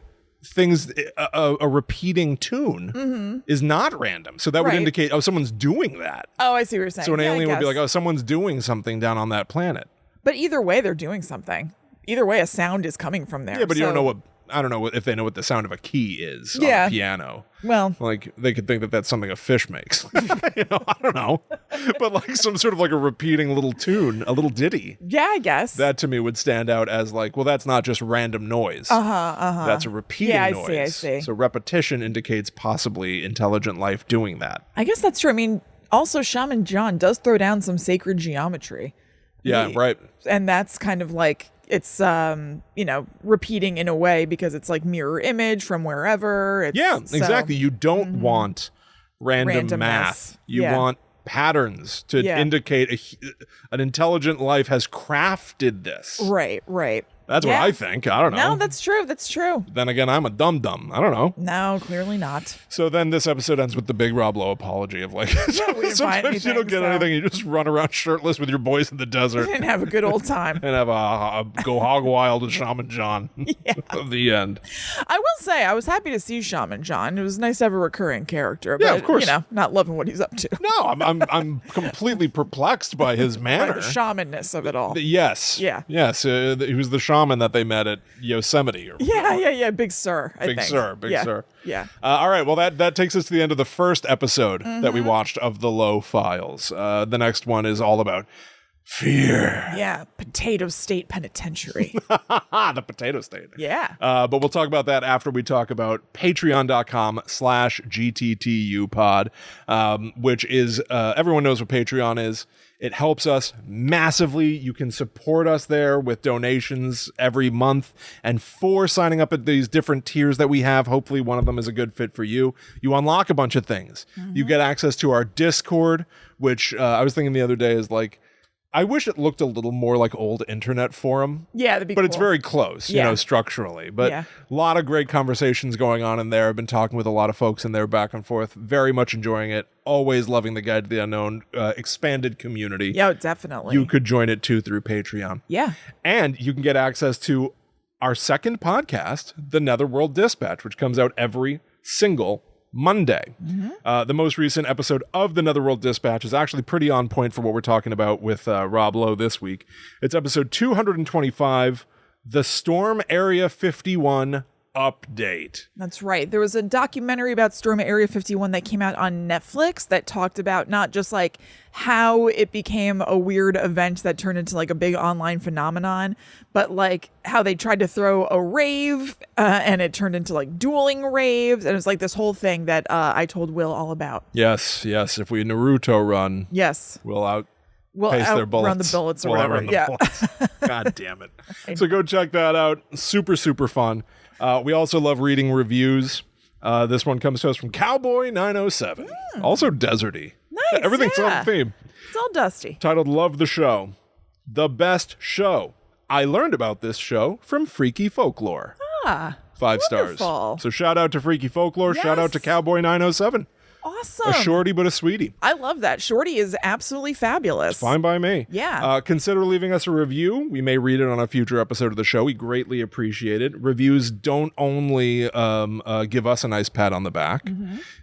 things a repeating tune is not random, so that would indicate someone's doing that. Oh, I see what you're saying. So an alien would be like, someone's doing something down on that planet. But either way, they're doing something. Either way, a sound is coming from there. Yeah, but you don't know what. I don't know if they know what the sound of a key is on a piano. Well, like they could think that that's something a fish makes. I don't know. But like some sort of like a repeating little tune, a little ditty. Yeah, I guess. That to me would stand out as like, well, that's not just random noise. That's a repeating noise. I see. So repetition indicates possibly intelligent life doing that. I guess that's true. I mean, also Shaman John does throw down some sacred geometry. Yeah, right. And that's kind of like, it's, repeating in a way because it's like mirror image from wherever. Exactly. You don't want random math. You want patterns to indicate an intelligent life has crafted this. Right. That's what I think. I don't know. No, that's true. Then again, I'm a dum-dum. I don't know. No, clearly not. So then this episode ends with the big Rob Lowe apology of like, sometimes you don't get anything. You just run around shirtless with your boys in the desert. And have a good old time. And have a go hog wild with Shaman John. Of the end. I will say, I was happy to see Shaman John. It was nice to have a recurring character. But, of course. Not loving what he's up to. No, I'm completely perplexed by his manner. By the shamanness of it all. Yes. Yeah. Yes. He was the shaman that they met at Yosemite. Yeah. Big Sur, I think. Big Sur. Yeah. All right. Well, that takes us to the end of the first episode that we watched of the Lowe Files. The next one is all about fear. Yeah. Potato State Penitentiary. The Potato State. Yeah. But we'll talk about that after we talk about patreon.com/GTTUpod, which is, everyone knows what Patreon is. It helps us massively. You can support us there with donations every month. And for signing up at these different tiers that we have, hopefully one of them is a good fit for you. You unlock a bunch of things. You get access to our Discord, which I was thinking the other day is like, I wish it looked a little more like old internet forum. Yeah, that'd be But cool. it's very close, structurally. But a lot of great conversations going on in there. I've been talking with a lot of folks in there back and forth. Very much enjoying it. Always loving the Guide to the Unknown expanded community. Yeah, definitely. You could join it too through Patreon. Yeah. And you can get access to our second podcast, The Netherworld Dispatch, which comes out every single Monday. The most recent episode of the Netherworld Dispatch is actually pretty on point for what we're talking about with Rob Lowe this week. It's episode 225, The Storm Area 51 Update. That's right. There was a documentary about Storm Area 51 that came out on Netflix that talked about not just like how it became a weird event that turned into like a big online phenomenon, but like how they tried to throw a rave and it turned into like dueling raves. And it was like this whole thing that I told Will all about. Yes. If we Naruto run, we'll pace their bullets. Run the bullets or whatever. Bullets. God damn it. So go check that out. Super, super fun. We also love reading reviews. This one comes to us from Cowboy907. Also deserty. Nice. Everything's on theme. It's all dusty. Titled Love the Show. The best show. I learned about this show from Freaky Folklore. 5 stars. So shout out to Freaky Folklore. Shout out to Cowboy907. Awesome. A shorty but a sweetie. I love that. Shorty is absolutely fabulous. Fine by me. Yeah. Consider leaving us a review. We may read it on a future episode of the show. We greatly appreciate it. Reviews don't only give us a nice pat on the back.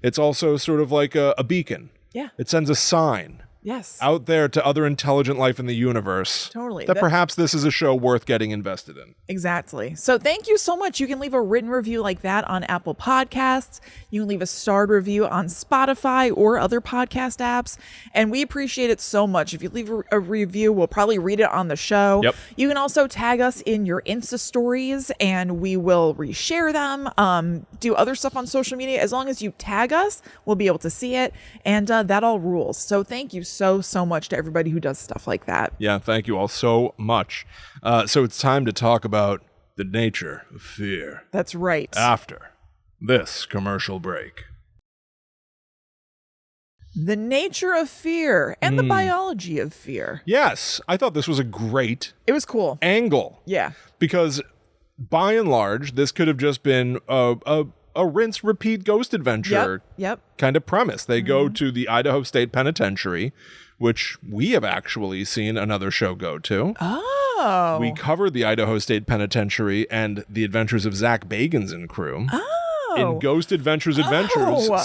It's also sort of like a beacon. Yeah. It sends a sign. Yes. Out there to other intelligent life in the universe. Totally. That perhaps this is a show worth getting invested in. Exactly. So thank you so much. You can leave a written review like that on Apple Podcasts. You can leave a starred review on Spotify or other podcast apps. And we appreciate it so much. If you leave a review, we'll probably read it on the show. Yep. You can also tag us in your Insta stories and we will reshare them. Do other stuff on social media. As long as you tag us, we'll be able to see it. And that all rules. So thank you so much to everybody who does stuff like that. Yeah, thank you all so much. So it's time to talk about the nature of fear. That's right. After this commercial break. The nature of fear and the biology of fear. Yes, I thought this was a great It was cool. angle. Yeah. Because by and large, this could have just been a rinse repeat ghost adventure kind of premise. They go to the Idaho State Penitentiary, which we have actually seen another show go to. Oh. We covered the Idaho State Penitentiary and the adventures of Zach Bagans and crew in Ghost Adventures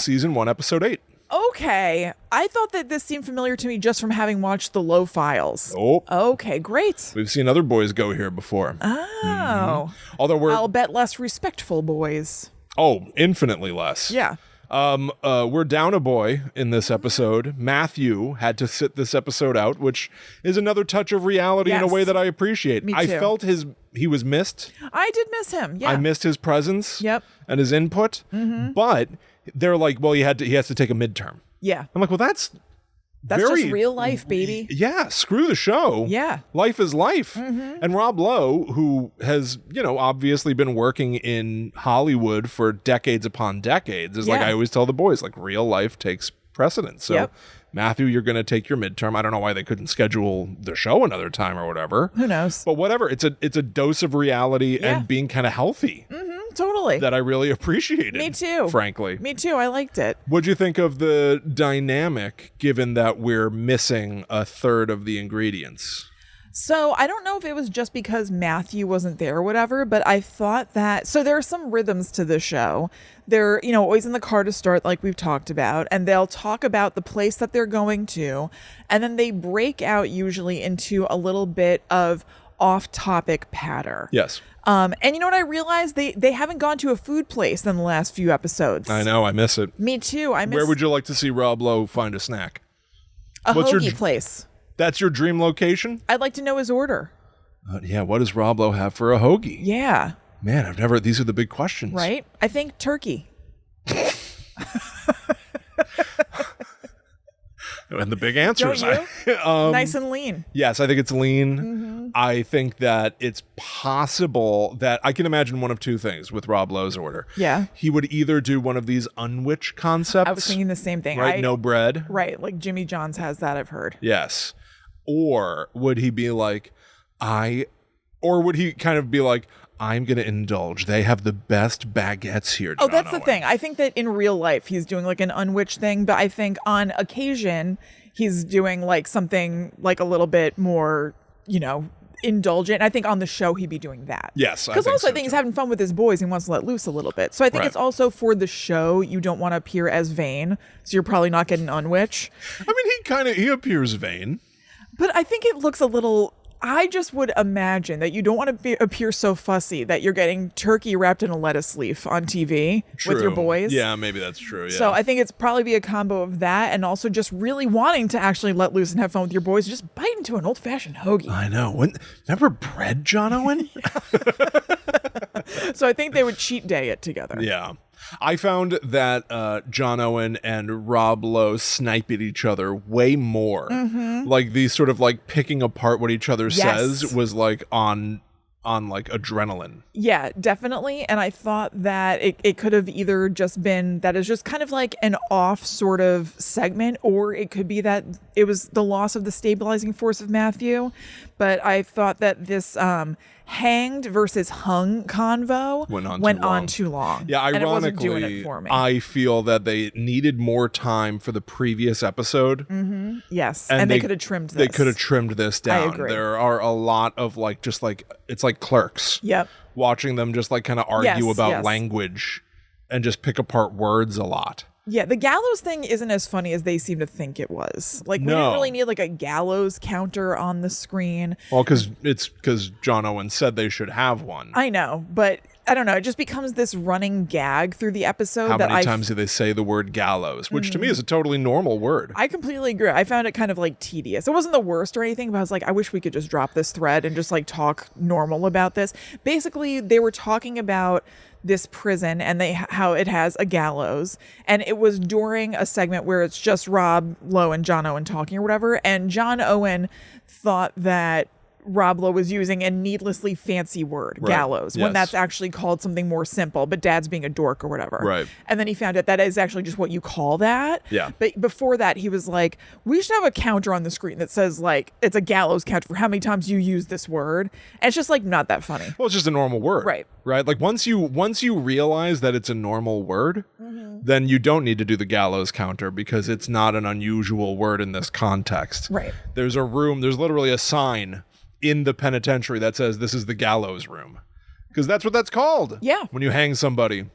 Season 1, Episode 8. Okay. I thought that this seemed familiar to me just from having watched the Lowe Files. Oh. Okay, great. We've seen other boys go here before. Oh. Although I'll bet less respectful boys. Oh, infinitely less. Yeah. We're down a boy in this episode. Matthew had to sit this episode out, which is another touch of reality in a way that I appreciate. Me I too. felt he was missed. I did miss him. Yeah. I missed his presence. Yep. And his input. But they're like, well, he has to take a midterm. Yeah. I'm like, well, that's That's just real life, baby. Yeah, screw the show. Yeah. Life is life. And Rob Lowe, who has, obviously been working in Hollywood for decades upon decades, is like I always tell the boys, like, real life takes precedence. So, Matthew, you're going to take your midterm. I don't know why they couldn't schedule the show another time or whatever. Who knows? But whatever. It's a dose of reality and being kind of healthy. Totally. That I really appreciated. Me too. Frankly. Me too. I liked it. What'd you think of the dynamic, given that we're missing a third of the ingredients? So I don't know if it was just because Matthew wasn't there or whatever, but I thought that, so there are some rhythms to the show. They're, always in the car to start, like we've talked about, and they'll talk about the place that they're going to, and then they break out usually into a little bit of off-topic patter. Yes. And you know what I realized? They haven't gone to a food place in the last few episodes. I know, I miss it. Me too. Where would you like to see Rob Lowe find a snack? What's hoagie place. That's your dream location? I'd like to know his order. Yeah, what does Rob Lowe have for a hoagie? Yeah. Man, these are the big questions. Right? I think turkey. And the big answers. Don't you? Nice and lean. Yes, I think it's lean. I think that it's possible that I can imagine one of two things with Rob Lowe's order. Yeah. He would either do one of these unwich concepts. I was thinking the same thing. Right? No bread. Right. Like Jimmy John's has that, I've heard. Yes. Or would he be like, or would he kind of be like, I'm going to indulge. They have the best baguettes here. Oh, that's the thing. I think that in real life, he's doing like an unwitch thing, but I think on occasion, he's doing like something like a little bit more, indulgent. I think on the show, he'd be doing that. Yes. Because also I think he's having fun with his boys and wants to let loose a little bit. So I think it's also for the show, you don't want to appear as vain. So you're probably not getting unwitch. I mean, he appears vain. But I think it looks a little... I just would imagine that you don't want to appear so fussy that you're getting turkey wrapped in a lettuce leaf on TV with your boys. Yeah, maybe that's true. Yeah. So I think it's probably be a combo of that and also just really wanting to actually let loose and have fun with your boys. Just bite into an old-fashioned hoagie. I know. Remember bread, John Owen? So I think they would cheat day it together. Yeah. I found that John Owen and Rob Lowe snipe at each other way more. Like these sort of like picking apart what each other says was like on like adrenaline. Yeah, definitely. And I thought that it could have either just been that is just kind of like an off sort of segment, or it could be that it was the loss of the stabilizing force of Matthew. But I thought that this hanged versus hung convo went on too long. Yeah, ironically, and it wasn't doing it for me. I feel that they needed more time for the previous episode. Yes, and they could have trimmed this. They could have trimmed this down. I agree. There are a lot of like, just like, it's like Clerks. Yep. Watching them just like kind of argue about language and just pick apart words a lot. Yeah, the gallows thing isn't as funny as they seem to think it was. Like, we didn't really need like a gallows counter on the screen. Well, because John Owen said they should have one. I know, but I don't know. It just becomes this running gag through the episode. How many times do they say the word gallows? Which to me is a totally normal word. I completely agree. I found it kind of like tedious. It wasn't the worst or anything, but I was like, I wish we could just drop this thread and just like talk normal about this. Basically, they were talking about this prison and how it has a gallows, and it was during a segment where it's just Rob Lowe and John Owen talking or whatever, and John Owen thought that Rob Lowe was using a needlessly fancy word, gallows, when that's actually called something more simple, but Dad's being a dork or whatever. Right. And then he found out that is actually just what you call that. Yeah. But before that, he was like, we should have a counter on the screen that says like, it's a gallows counter for how many times you use this word. And it's just like not that funny. Well, it's just a normal word. Right. Right. Like once you realize that it's a normal word, then you don't need to do the gallows counter because it's not an unusual word in this context. Right. There's literally a sign in the penitentiary that says this is the gallows room, because that's what that's called. Yeah. When you hang somebody.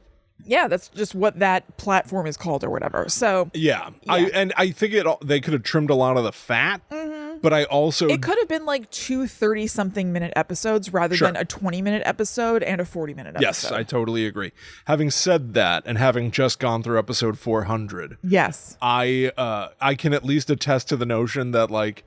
Yeah, that's just what that platform is called or whatever. So yeah. I think they could have trimmed a lot of the fat, but it could have been like 2 30-something minute episodes rather than a 20-minute episode and a 40-minute episode. Yes, I totally agree. Having said that, and having just gone through episode 400, yes, I can at least attest to the notion that like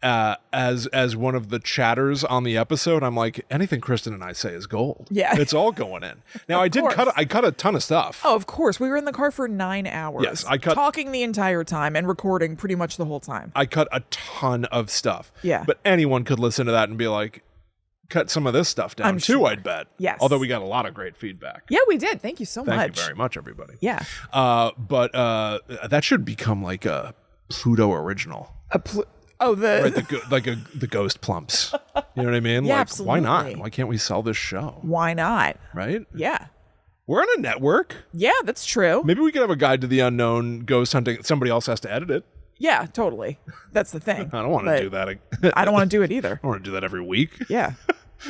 as one of the chatters on the episode, I'm like, anything Kristen and I say is gold. Yeah. It's all going in. Now, I cut a ton of stuff. Oh, of course. We were in the car for 9 hours. Yes, I cut... talking the entire time and recording pretty much the whole time. I cut a ton of stuff. Yeah. But anyone could listen to that and be like, cut some of this stuff down too, sure. I'd bet. Yes. Although we got a lot of great feedback. Yeah, we did. Thank you so much. Thank you very much, everybody. Yeah. But that should become like a Pluto original. The Ghost Plumps. You know what I mean? Yeah, like, absolutely. Why not? Why can't we sell this show? Why not? Right? Yeah. We're on a network. Yeah, that's true. Maybe we could have a guide to the unknown ghost hunting. Somebody else has to edit it. Yeah, totally. That's the thing. I don't want to do that. I don't want to do it either. I want to do that every week. Yeah.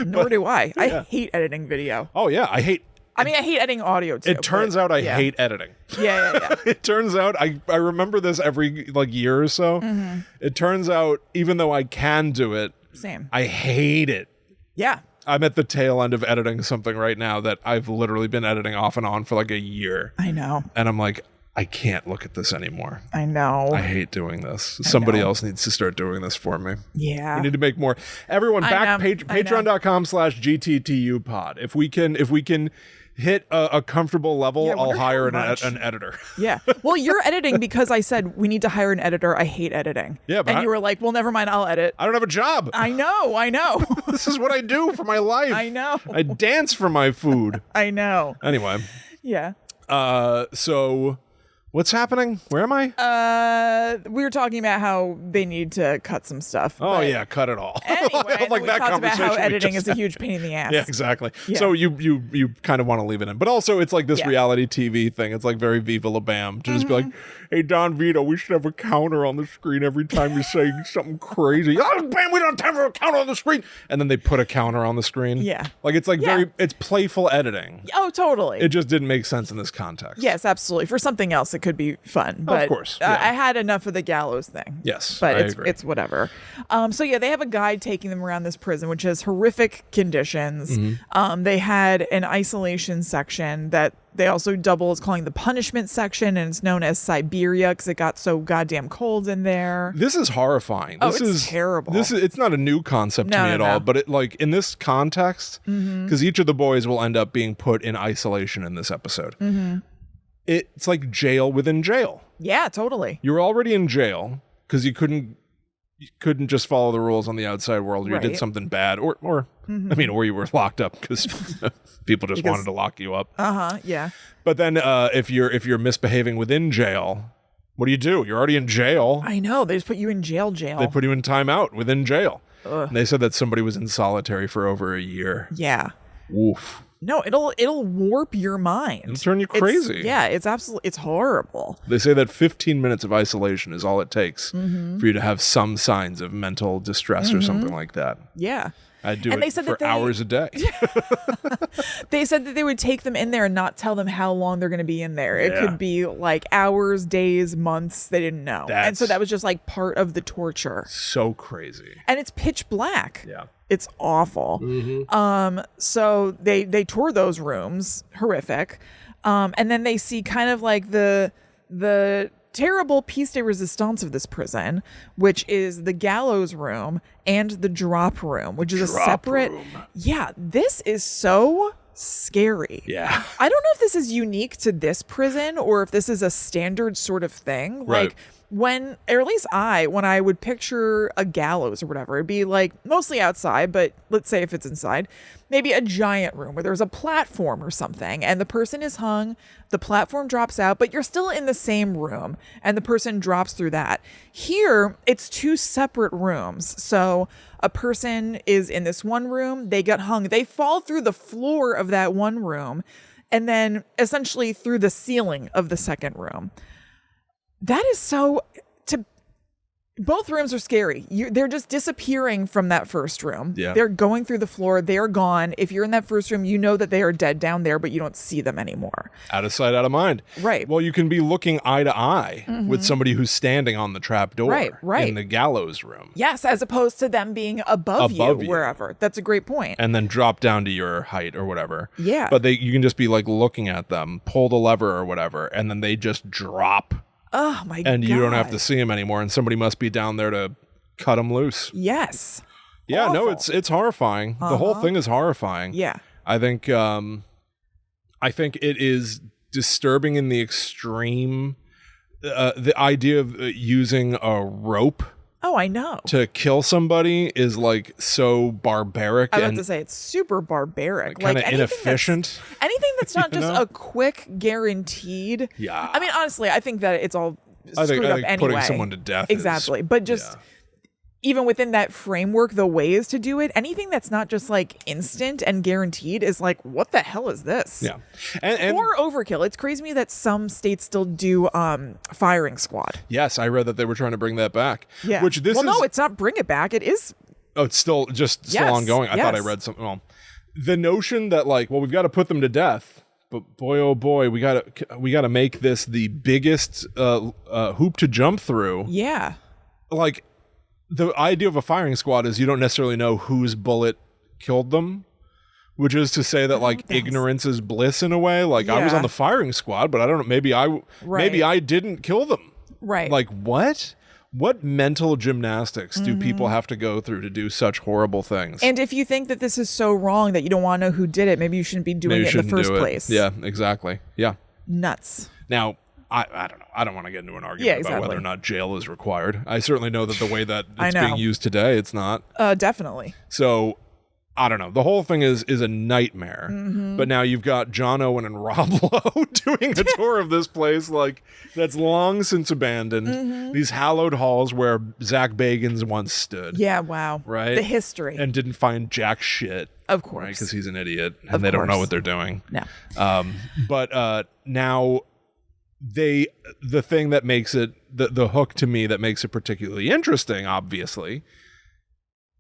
Nor do I. I hate editing video. Oh, yeah. I hate editing audio too. It turns out I hate editing. Yeah. It turns out I remember this every year or so. Mm-hmm. It turns out even though I can do it, same. I hate it. Yeah. I'm at the tail end of editing something right now that I've literally been editing off and on for like a year. I know. And I'm like, I can't look at this anymore. I know. I hate doing this. Somebody else needs to start doing this for me. Yeah. We need to make more. Everyone back patreon.com/GTTUpod. If we can hit a comfortable level, I'll hire an editor. Yeah. Well, you're editing because I said we need to hire an editor. I hate editing. Yeah, but and you were like, well, never mind. I'll edit. I don't have a job. I know. This is what I do for my life. I know. I dance for my food. I know. Anyway. Yeah. So what's happening? Where am I? We were talking about how they need to cut some stuff. Oh yeah, cut it all. Anyway, like we that talked about how editing is a had. huge pain in the ass. Yeah, exactly. Yeah. So you kind of want to leave it in, but also it's like this reality TV thing. It's like very Viva La Bam to just be like, hey Don Vito, we should have a counter on the screen every time you say something crazy. Oh, bam, we don't have time for a counter on the screen. And then they put a counter on the screen. Yeah. Like it's like it's playful editing. Oh, totally. It just didn't make sense in this context. Yes, absolutely. For something else, it could be fun. But of course. I had enough of the gallows thing. Yes, but I it's agree. it's whatever. So yeah, they have a guide taking them around this prison, which has horrific conditions. Mm-hmm. They had an isolation section that they also double as calling the punishment section, and it's known as Siberia because it got so goddamn cold in there. This is horrifying. This is terrible. It's not a new concept to me at all, but it like in this context, because each of the boys will end up being put in isolation in this episode. It's like jail within jail. Yeah, totally. You were already in jail because you couldn't just follow the rules on the outside world. You did something bad, or or you were locked up because people just wanted to lock you up. Yeah. But then if you're misbehaving within jail, what do? You're already in jail. I know. They just put you in jail. They put you in timeout within jail. Ugh. And they said that somebody was in solitary for over a year. Yeah. Oof. No, it'll warp your mind. It'll turn you crazy. It's horrible. They say that 15 minutes of isolation is all it takes for you to have some signs of mental distress or something like that. Yeah. I'd do it for hours a day. They said that they would take them in there and not tell them how long they're going to be in there. It could be like hours, days, months. They didn't know. And so that was just like part of the torture. So crazy. And it's pitch black. Yeah. It's awful. So they tour those rooms, horrific. And then they see kind of like the terrible piece de resistance of this prison, which is the gallows room and the drop room, which is a separate room. Yeah, this is so scary. Yeah. I don't know if this is unique to this prison or if this is a standard sort of thing. Right. Like when I would picture a gallows or whatever, it'd be like mostly outside, but let's say if it's inside, maybe a giant room where there's a platform or something and the person is hung, the platform drops out, but you're still in the same room and the person drops through that. Here, it's two separate rooms. So a person is in this one room, they get hung, they fall through the floor of that one room and then essentially through the ceiling of the second room. That is so... Both rooms are scary. They're just disappearing from that first room. Yeah. They're going through the floor. They are gone. If you're in that first room, you know that they are dead down there, but you don't see them anymore. Out of sight, out of mind. Right. Well, you can be looking eye to eye with somebody who's standing on the trap door right. in the gallows room. Yes, as opposed to them being above you, wherever. That's a great point. And then drop down to your height or whatever. Yeah. But you can just be like looking at them, pull the lever or whatever, and then they just drop. Oh my God. And you don't have to see them anymore. And somebody must be down there to cut him loose. Yes. Yeah, Awful. no, it's horrifying. The whole thing is horrifying. Yeah. I think it is disturbing in the extreme. The idea of using a rope Oh, I know. to kill somebody is like so barbaric. I was and about to say it's super barbaric. kind of anything inefficient. Anything that's not You just know? a quick guaranteed. Yeah. I mean, honestly, I think that it's all I screwed think up anyway. putting someone to death Exactly. is, But just even within that framework, the ways to do it, anything that's not just like instant and guaranteed is like, what the hell is this? Yeah. And Or overkill. It's crazy to me that some states still do firing squad. yes, I read that they were trying to bring that back. Yeah. Which this well, is no, it's not bring it back. It is. Oh, it's still Yes, ongoing. I thought I yes. read something. Well, the notion that like, well, we've got to put them to death, but boy, oh boy, we got to make this the biggest hoop to jump through. Yeah. Like, the idea of a firing squad is you don't necessarily know whose bullet killed them, which is to say that like ignorance is bliss in a way. Like I was Yeah. on the firing squad, but I don't know. Maybe I didn't kill them. Right. Like what? What mental gymnastics do people have to go through to do such horrible things? And if you think that this is so wrong that you don't want to know who did it, maybe you shouldn't be doing it in the first place. Yeah, exactly. Yeah. Nuts. Now, I don't know. I don't want to get into an argument about whether or not jail is required. I certainly know that the way that it's being used today, it's not. Definitely. So, I don't know. The whole thing is a nightmare. But now you've got John Owen and Rob Lowe doing a tour of this place like that's long since abandoned. These hallowed halls where Zach Bagans once stood. Yeah, wow. Right? The history. And didn't find jack shit. Of course. Right? Because he's an idiot and they don't know what they're doing. No. But now the thing that makes it the hook to me that makes it particularly interesting, obviously,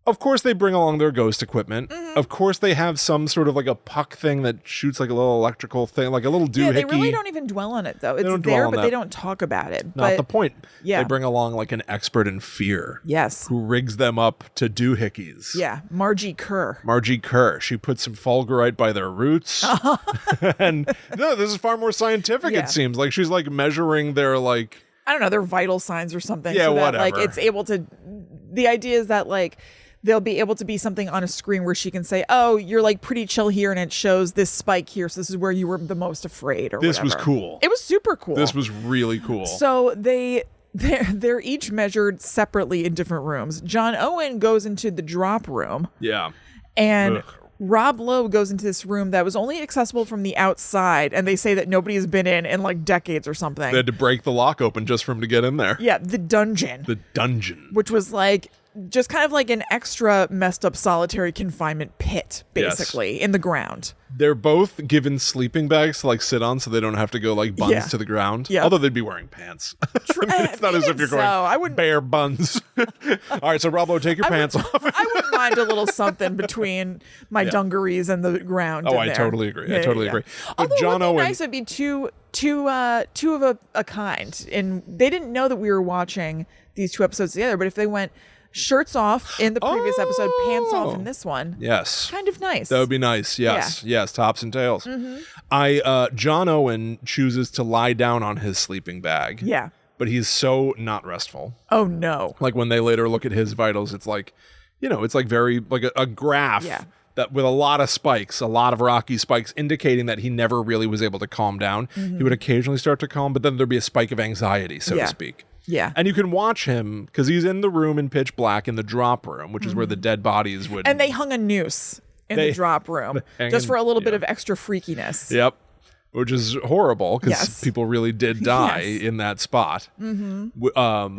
of course they bring along their ghost equipment. Of course they have some sort of like a puck thing that shoots like a little electrical thing, like a little doohickey. Yeah, they really don't even dwell on it though. It's there, but they don't talk about it. Not the point. Yeah. They bring along like an expert in fear. Yes. Who rigs them up to doohickeys. Yeah, Margie Kerr. She puts some fulgurite by their roots. And no, this is far more scientific, Yeah. it seems. Like she's like measuring their like I don't know, their vital signs or something. Yeah, so that, whatever. like it's able to. The idea is that like there'll be able to be something on a screen where she can say, "Oh, you're like pretty chill here," and it shows this spike here. So this is where you were the most afraid, or This whatever. was cool. It was super cool. This was really cool. So they're each measured separately in different rooms. John Owen goes into the drop room, Yeah. and Ugh. Rob Lowe goes into this room that was only accessible from the outside, and they say that nobody has been in like decades or something. They had to break the lock open just for him to get in there. Yeah, the dungeon. The dungeon. Which was like just kind of like an extra messed up solitary confinement pit, basically, in the ground. They're both given sleeping bags to like sit on so they don't have to go like buns Yeah. to the ground. Yeah. Although they'd be wearing pants. I mean, it's not as if you're going I wouldn't. bare buns. All right, so Rob Lowe, take your pants off. I wouldn't mind a little something between my dungarees and the ground. Oh, in I there. totally agree. I Yeah, totally yeah. agree. But Although John it would be Owen, nice it'd be two of a kind, and they didn't know that we were watching these two episodes together. But if they went shirts off in the previous episode, pants off in this one, yes, kind of nice. that would be nice. Yes, yes, tops and tails. John Owen chooses to lie down on his sleeping bag. Yeah. But he's so not restful. Oh no. Like when they later look at his vitals, it's like, it's like very like a graph that with a lot of spikes, a lot of rocky spikes, indicating that he never really was able to calm down. He would occasionally start to calm, but then there'd be a spike of anxiety, so to speak. Yeah. And you can watch him because he's in the room in pitch black in the drop room, which is where the dead bodies would. And they hung a noose in the drop room just for a little bit of extra freakiness. Yep. Which is horrible because Yes. people really did die Yes. in that spot. They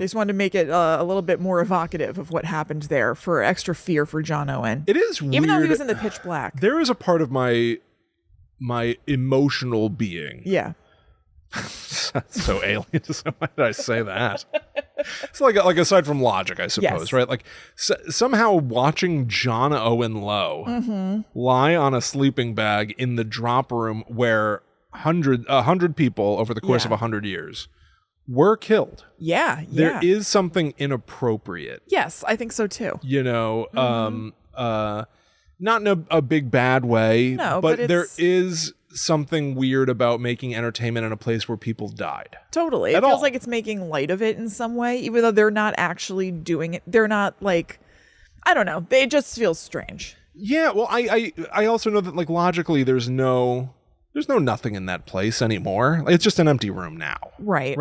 just wanted to make it a little bit more evocative of what happened there for extra fear for John Owen. It is weird. Even though he was in the pitch black. There is a part of my emotional being. Yeah. So alien. Why did I say that? It's like aside from logic, I suppose, Yes. right? Like somehow watching John Owen Lowe lie on a sleeping bag in the drop room where 100 people over the course of 100 years were killed. Yeah. There is something inappropriate. Yes, I think so too. Not in a big bad way. No, but but there it's- is something weird about making entertainment in a place where people died. Totally. It feels like it's making light of it in some way, even though they're not actually doing it. They're not like, I don't know. They just feel strange. Yeah, well, I also know that, like, logically there's no nothing in that place anymore. It's just an empty room now. Right.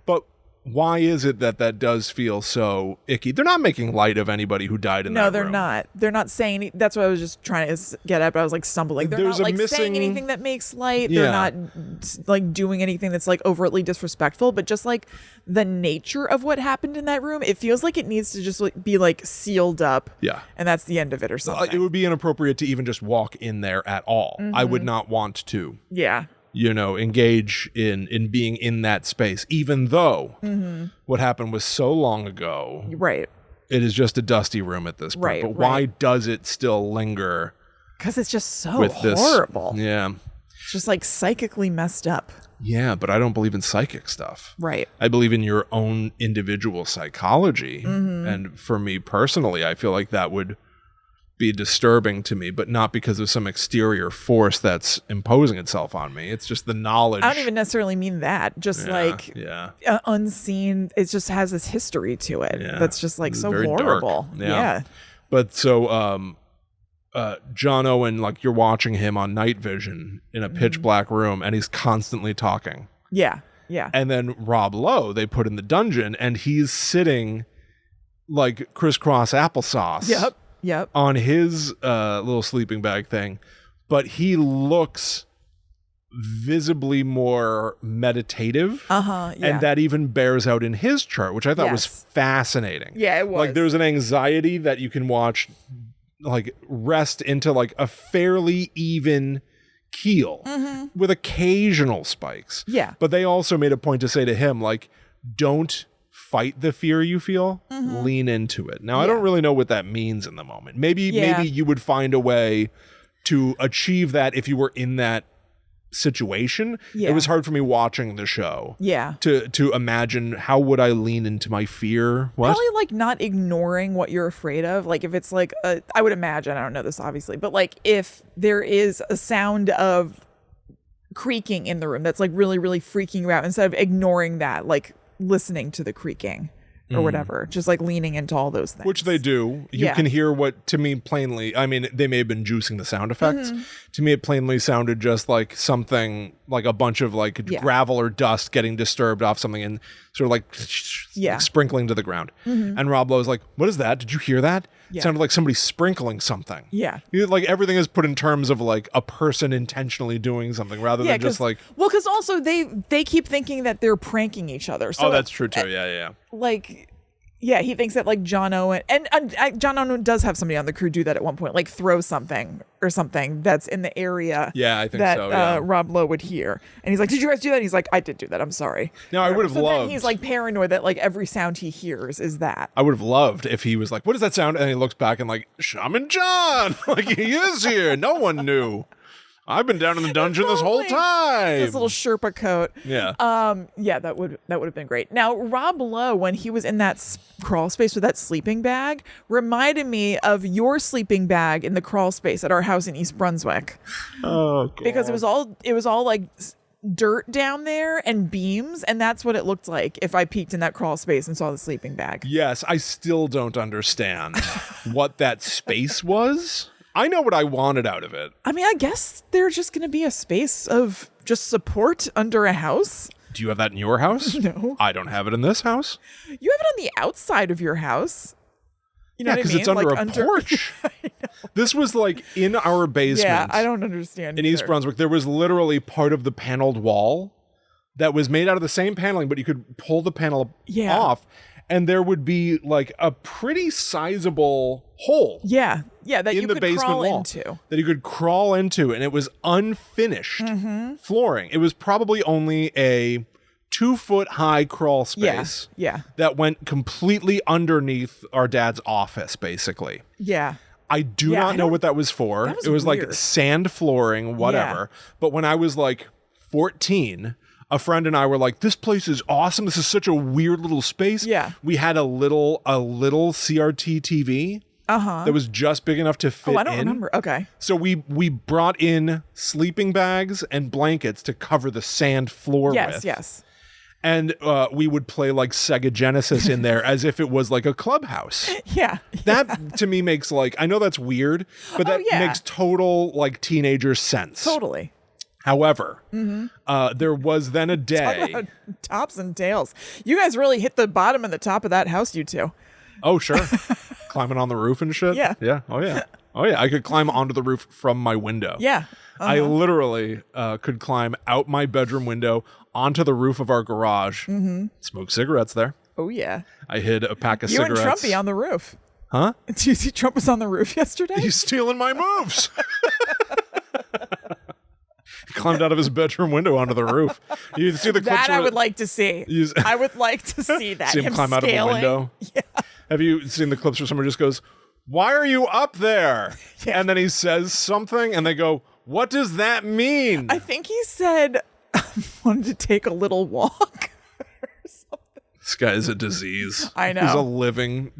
But why is it that does feel so icky? They're not making light of anybody who died in that room. No, they're not. They're not saying... That's what I was just trying to get at, but I was like stumbling. They're not like saying anything that makes light. Yeah. They're not like doing anything that's like overtly disrespectful, but just like the nature of what happened in that room, it feels like it needs to just like, be like sealed up. Yeah. And that's the end of it or something. It would be inappropriate to even just walk in there at all. I would not want to. Yeah. Engage in being in that space, even though what happened was so long ago. Right. It is just a dusty room at this point. Right, but why does it still linger? Because it's just so horrible. Yeah. It's just like psychically messed up. Yeah, but I don't believe in psychic stuff. Right. I believe in your own individual psychology. And for me personally, I feel like that would be disturbing to me, but not because of some exterior force that's imposing itself on me. It's just the knowledge. I don't even necessarily mean that. Just unseen. It just has this history to it. Yeah. That's just like so very horrible. Dark. Yeah. But so John Owen, like, you're watching him on night vision in a pitch black room, and he's constantly talking. Yeah. Yeah. And then Rob Lowe, they put in the dungeon, and he's sitting like crisscross applesauce. Yep. On his little sleeping bag thing, but he looks visibly more meditative. Yeah. And that even bears out in his chart, which I thought was fascinating. Yeah, it was. Like, there's an anxiety that you can watch, like, rest into like a fairly even keel with occasional spikes. Yeah. But they also made a point to say to him, like, don't fight the fear you feel, lean into it. Now, I don't really know what that means in the moment. Maybe you would find a way to achieve that if you were in that situation. Yeah. It was hard for me watching the show. Yeah. To imagine, how would I lean into my fear? What? Probably like not ignoring what you're afraid of. Like if it's like, I would imagine, I don't know this obviously, but like if there is a sound of creaking in the room that's like really, really freaking you out, instead of ignoring that, like listening to the creaking or whatever, just like leaning into all those things. Which they do. You can hear what, to me, plainly, I mean, they may have been juicing the sound effects. To me, it plainly sounded just like something, like a bunch of like gravel or dust getting disturbed off something and sort of like sprinkling to the ground. And Rob Lowe's like, what is that? Did you hear that? It sounded like somebody sprinkling something. Yeah. Like everything is put in terms of like a person intentionally doing something rather than just like... Well, because also they keep thinking that they're pranking each other. So that's true too. Yeah. Like... Yeah, he thinks that like John Owen and John Owen does have somebody on the crew do that at one point, like throw something or something that's in the area. Yeah, I think that, so. Yeah. Rob Lowe would hear, and he's like, "Did you guys do that?" And he's like, "I did do that. I'm sorry." No, I would have loved. Then he's like paranoid that like every sound he hears is that. I would have loved if he was like, "What does that sound?" And he looks back and like, "Shaman John, like he is here. No one knew. I've been down in the dungeon this whole time." This little Sherpa coat. Yeah. Yeah, that would have been great. Now, Rob Lowe, when he was in that crawl space with that sleeping bag, reminded me of your sleeping bag in the crawl space at our house in East Brunswick. Oh, God. Because it was all like dirt down there and beams, and that's what it looked like if I peeked in that crawl space and saw the sleeping bag. Yes, I still don't understand what that space was. I know what I wanted out of it. I mean, I guess there's just going to be a space of just support under a house. Do you have that in your house? No. I don't have it in this house. You have it on the outside of your house. You know what I mean? Because it's under a porch. This was like in our basement. Yeah, I don't understand. In East Brunswick, there was literally part of the paneled wall that was made out of the same paneling, but you could pull the panel off. And there would be like a pretty sizable hole. Yeah, that you could crawl into. That you could crawl into, and it was unfinished flooring. It was probably only a 2-foot high crawl space. Yeah. That went completely underneath our dad's office, basically. Yeah. I do not know what that was for. It was weird. like sand flooring, whatever. Yeah. But when I was like 14... a friend and I were like, this place is awesome. This is such a weird little space. Yeah. We had a little CRT TV that was just big enough to fit in. Oh, I don't remember. Okay. So we brought in sleeping bags and blankets to cover the sand floor with. Yes. And we would play like Sega Genesis in there as if it was like a clubhouse. Yeah. That to me makes like, I know that's weird, but that makes total like teenager sense. Totally. However, there was then a day. Talk about tops and tails. You guys really hit the bottom and the top of that house, you two. Oh, sure. Climbing on the roof and shit. Yeah. Yeah. Oh, yeah. Oh, yeah. I could climb onto the roof from my window. Yeah. I literally could climb out my bedroom window onto the roof of our garage, smoke cigarettes there. Oh, yeah. I hid a pack of You cigarettes. and Trumpy on the roof. Huh? Did you see Trump was on the roof yesterday? He's stealing my moves. He climbed out of his bedroom window onto the roof. You see the clips that I would like to see. I would like to see that. See him climb scaling. out of a window. Yeah. Have you seen the clips where someone just goes, "Why are you up there?" Yeah. And then he says something and they go, "What does that mean?" I think he said, wanted to take a little walk. This guy is a disease. I know. He's a living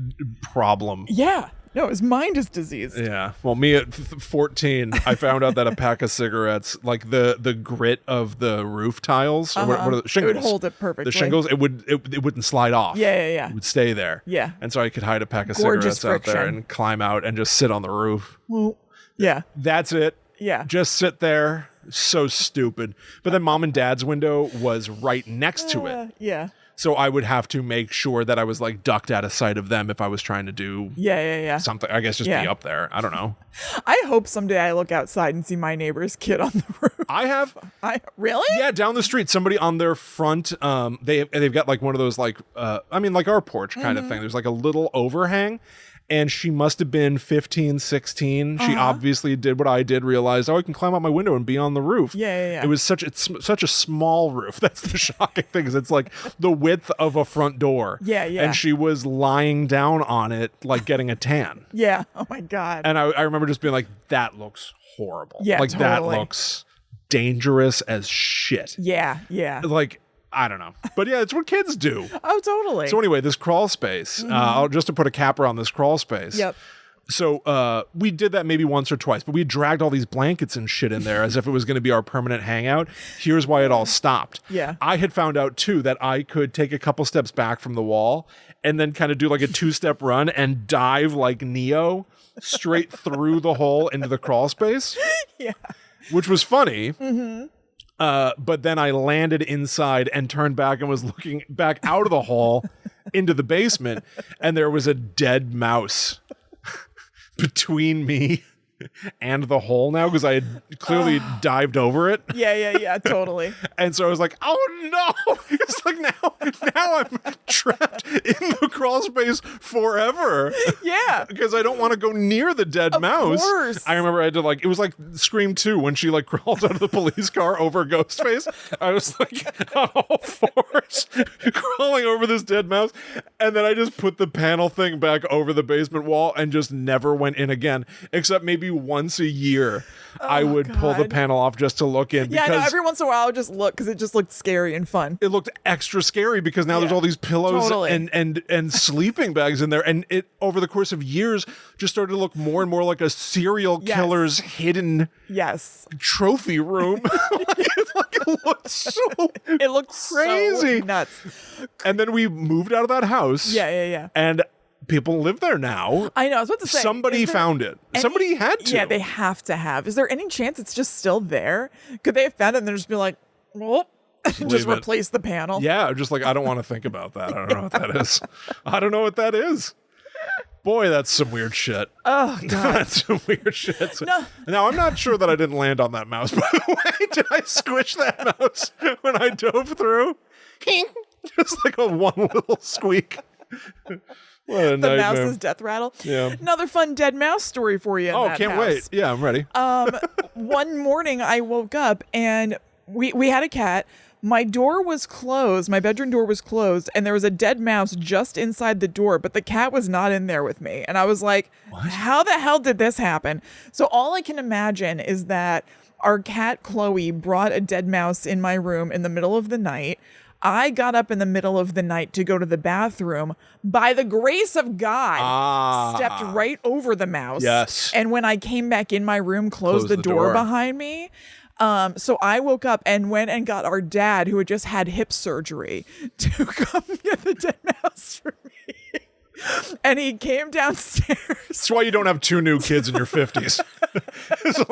problem. Yeah. No, his mind is diseased. Yeah. Well, me at 14, I found out that a pack of cigarettes, like the grit of the roof tiles, or what are the shingles? It would hold it perfectly. The shingles, it wouldn't slide off. Yeah. It would stay there. Yeah. And so I could hide a pack of Gorgeous cigarettes out there friction. and climb out and just sit on the roof. Well, yeah. That's it. Yeah. Just sit there. So stupid. But then mom and dad's window was right next to it. Yeah. So I would have to make sure that I was like ducked out of sight of them if I was trying to do Yeah. something. I guess just be up there. I don't know. I hope someday I look outside and see my neighbor's kid on the roof. I have. Really? Yeah, down the street, somebody on their front. They've got like one of those like like our porch kind of thing. There's like a little overhang. And she must have been 15, 16. She obviously did what I did, realized, I can climb out my window and be on the roof. Yeah. It was such a small roof. That's the shocking thing, is it's like the width of a front door. Yeah. And she was lying down on it, like getting a tan. Yeah. Oh, my God. And I remember just being like, that looks horrible. Yeah, like totally. that looks dangerous as shit. Yeah. Like, I don't know. But yeah, it's what kids do. Oh, totally. So anyway, this crawl space, just to put a capper on this crawl space. Yep. So we did that maybe once or twice, but we dragged all these blankets and shit in there as if it was going to be our permanent hangout. Here's why it all stopped. Yeah. I had found out too that I could take a couple steps back from the wall and then kind of do like a 2-step run and dive like Neo straight through the hole into the crawl space. Yeah. Which was funny. But then I landed inside and turned back and was looking back out of the hall into the basement, and there was a dead mouse between me and the hole now, because I had clearly dived over it. Yeah, totally. And so I was like, oh no! It's like now I'm trapped in the crawl space forever. Yeah. Because I don't want to go near the dead mouse. Of course. I remember I had to it was like Scream 2 when she like crawls out of the police car over Ghostface. I was like on all fours crawling over this dead mouse. And then I just put the panel thing back over the basement wall and just never went in again, except maybe once a year. I would pull the panel off just to look in. Yeah, because no, every once in a while I would just look because it just looked scary and fun. it looked extra scary because now there's all these pillows and sleeping bags in there, and it over the course of years just started to look more and more like a serial killer's hidden trophy room. It looked crazy, so nuts. And then we moved out of that house. Yeah. And people live there now. I know. I was about to say, somebody found it. Somebody had to. Yeah, they have to have. Is there any chance it's just still there? Could they have found it and they're just be like, whoop, just replace the panel? Yeah, just like, I don't want to think about that. I don't know what that is. I don't know what that is. Boy, that's some weird shit. Oh, God. That's some weird shit. No. Now, I'm not sure that I didn't land on that mouse, by the way. Did I squish that mouse when I dove through? Just like a one little squeak. What a The nightmare. mouse's death rattle. Yeah. Another fun dead mouse story for you. Oh, can't wait. Yeah, I'm ready. One morning I woke up and we had a cat. My door was closed. My bedroom door was closed, and there was a dead mouse just inside the door, but the cat was not in there with me. And I was like, how the hell did this happen? So all I can imagine is that our cat Chloe brought a dead mouse in my room in the middle of the night. I got up in the middle of the night to go to the bathroom. By the grace of God, stepped right over the mouse. Yes. And when I came back in my room, closed the door behind me. So I woke up and went and got our dad, who had just had hip surgery, to come get the dead mouse for me. And he came downstairs. That's why you don't have 2 new kids in your 50s. It's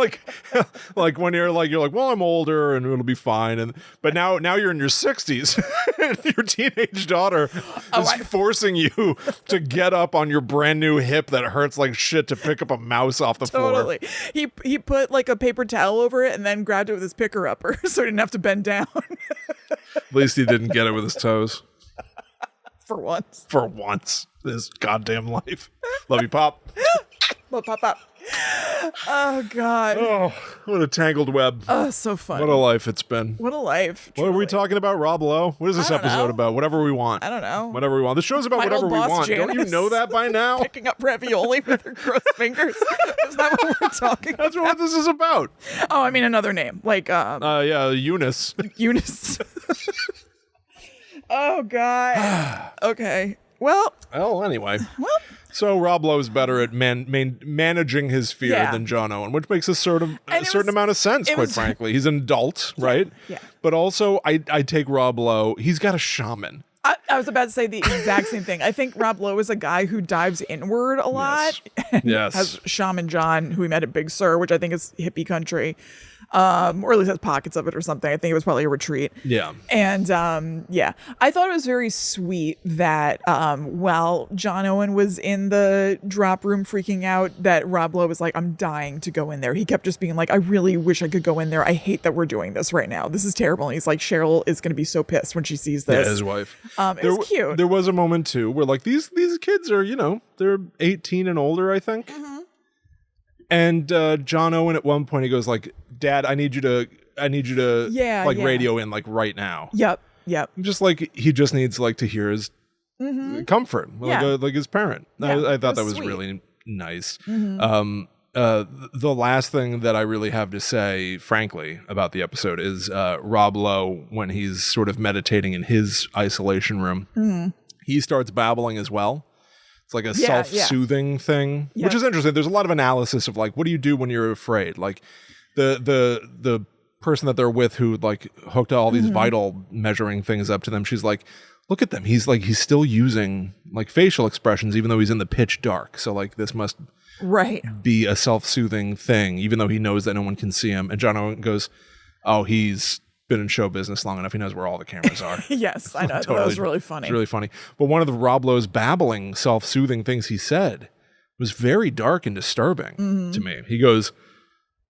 like when you're like, well, I'm older and it'll be fine. But now you're in your 60s. And your teenage daughter is forcing you to get up on your brand new hip that hurts like shit to pick up a mouse off the floor. Totally. He put like a paper towel over it and then grabbed it with his picker upper so he didn't have to bend down. At least he didn't get it with his toes. For once. For once. This goddamn life. Love you, Pop. Well, pop. Oh, God. Oh, what a tangled web. Oh, so fun. What a life it's been. What a life. What are we talking about, Rob Lowe? What is this episode about? Whatever we want. I don't know. Whatever we want. The show's about whatever we want. Janice. Don't you know that by now? Picking up ravioli with her gross fingers. Is that what we're talking about? That's what this is about. Oh, I mean another name. Like, yeah, Eunice. Eunice. Oh, God. Okay. Well, anyway. So Rob Lowe's better at managing his fear than John Owen, which makes a certain amount of sense, quite frankly. He's an adult, right? Yeah. But also, I take Rob Lowe. He's got a shaman. I was about to say the exact same thing. I think Rob Lowe is a guy who dives inward a lot. Yes. Has Shaman John, who we met at Big Sur, which I think is hippie country. Or at least has pockets of it or something. I think it was probably a retreat. Yeah. And I thought it was very sweet that while John Owen was in the drop room freaking out, that Rob Lowe was like, I'm dying to go in there. He kept just being like, I really wish I could go in there. I hate that we're doing this right now. This is terrible. And he's like, Cheryl is going to be so pissed when she sees this. Yeah, his wife. It was cute. There was a moment too where like these kids are, they're 18 and older, I think. Mm-hmm. And John Owen at one point he goes like, Dad, I need you to radio in like right now. Yep. Just like he just needs like to hear his comfort, like his parent. Yeah, I thought that was sweet. really nice. Mm-hmm. The last thing that I really have to say, frankly, about the episode is Rob Lowe, when he's sort of meditating in his isolation room, he starts babbling as well. It's like a self-soothing thing, which is interesting. There's a lot of analysis of like, what do you do when you're afraid? Like the person that they're with who like hooked all these vital measuring things up to them, she's like, look at them. He's still using like facial expressions, even though he's in the pitch dark. So like this must be a self-soothing thing, even though he knows that no one can see him. And John Owen goes, oh, he's been in show business long enough. He knows where all the cameras are. Yes, I know. Totally. That was really funny. It's really funny. But one of the Rob Lowe's babbling, self-soothing things he said was very dark and disturbing to me. He goes,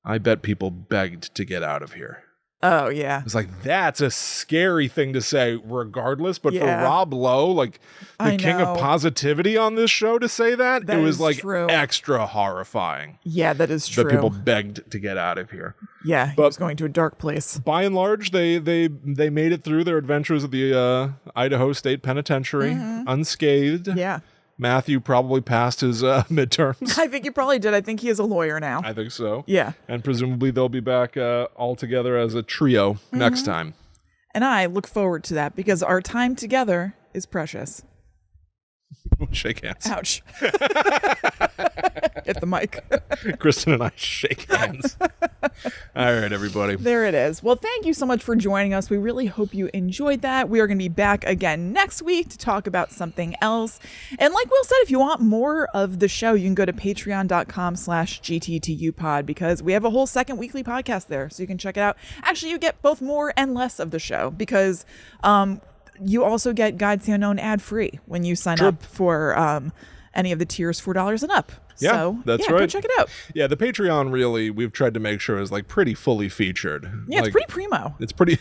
I bet people begged to get out of here. Oh, yeah. It's like, that's a scary thing to say regardless. But for Rob Lowe, like the king of positivity on this show, to say that it was like extra horrifying. Yeah, that is true. That people begged to get out of here. Yeah, he was going to a dark place. By and large, they made it through their adventures at the Idaho State Penitentiary unscathed. Yeah. Matthew probably passed his midterms. I think he probably did. I think he is a lawyer now. I think so. Yeah. And presumably they'll be back all together as a trio next time. And I look forward to that because our time together is precious. Shake hands. Ouch. Hit the mic. Kristen and I shake hands. All right, everybody. There it is. Well, thank you so much for joining us. We really hope you enjoyed that. We are going to be back again next week to talk about something else. And like Will said, if you want more of the show, you can go to patreon.com/GTTUpod because we have a whole second weekly podcast there. So you can check it out. Actually, you get both more and less of the show because you also get Guides to the Unknown ad-free when you sign up for any of the tiers $4 and up. Yeah, so, that's right. Go check it out. Yeah, the Patreon really, we've tried to make sure is like pretty fully featured. Yeah, like, it's pretty primo. It's pretty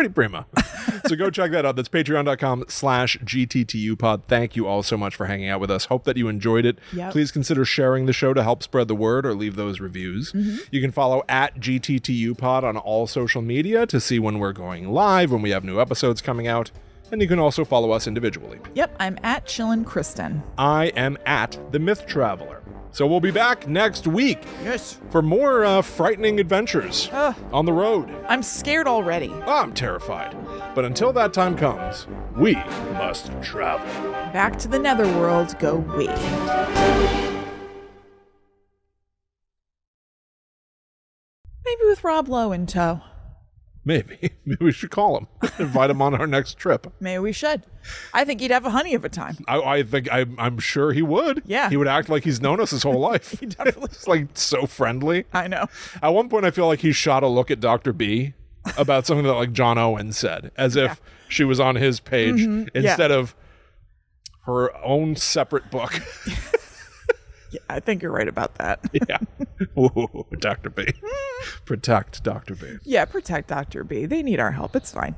primo. So go check that out. That's patreon.com/GTTUpod. Thank you all so much for hanging out with us. Hope that you enjoyed it. Yep. Please consider sharing the show to help spread the word or leave those reviews. You can follow @GTTUpod on all social media to see when we're going live, when we have new episodes coming out. And you can also follow us individually. Yep, I'm @ChillinKristen. I am @The Myth Traveler. So we'll be back next week. Yes. For more frightening adventures on the road. I'm scared already. I'm terrified. But until that time comes, we must travel. Back to the netherworld go we. Maybe with Rob Lowe in tow. Maybe we should call him. Invite him on our next trip. Maybe we should. I think he'd have a honey of a time. I'm sure he would. Yeah. He would act like he's known us his whole life. He definitely It's like so friendly. I know. At one point, I feel like he shot a look at Dr. B about something that like John Owen said, as if she was on his page instead of her own separate book. Yeah, I think you're right about that. Yeah. Ooh, Dr. B. Protect Dr. B. Yeah, protect Dr. B. They need our help. It's fine.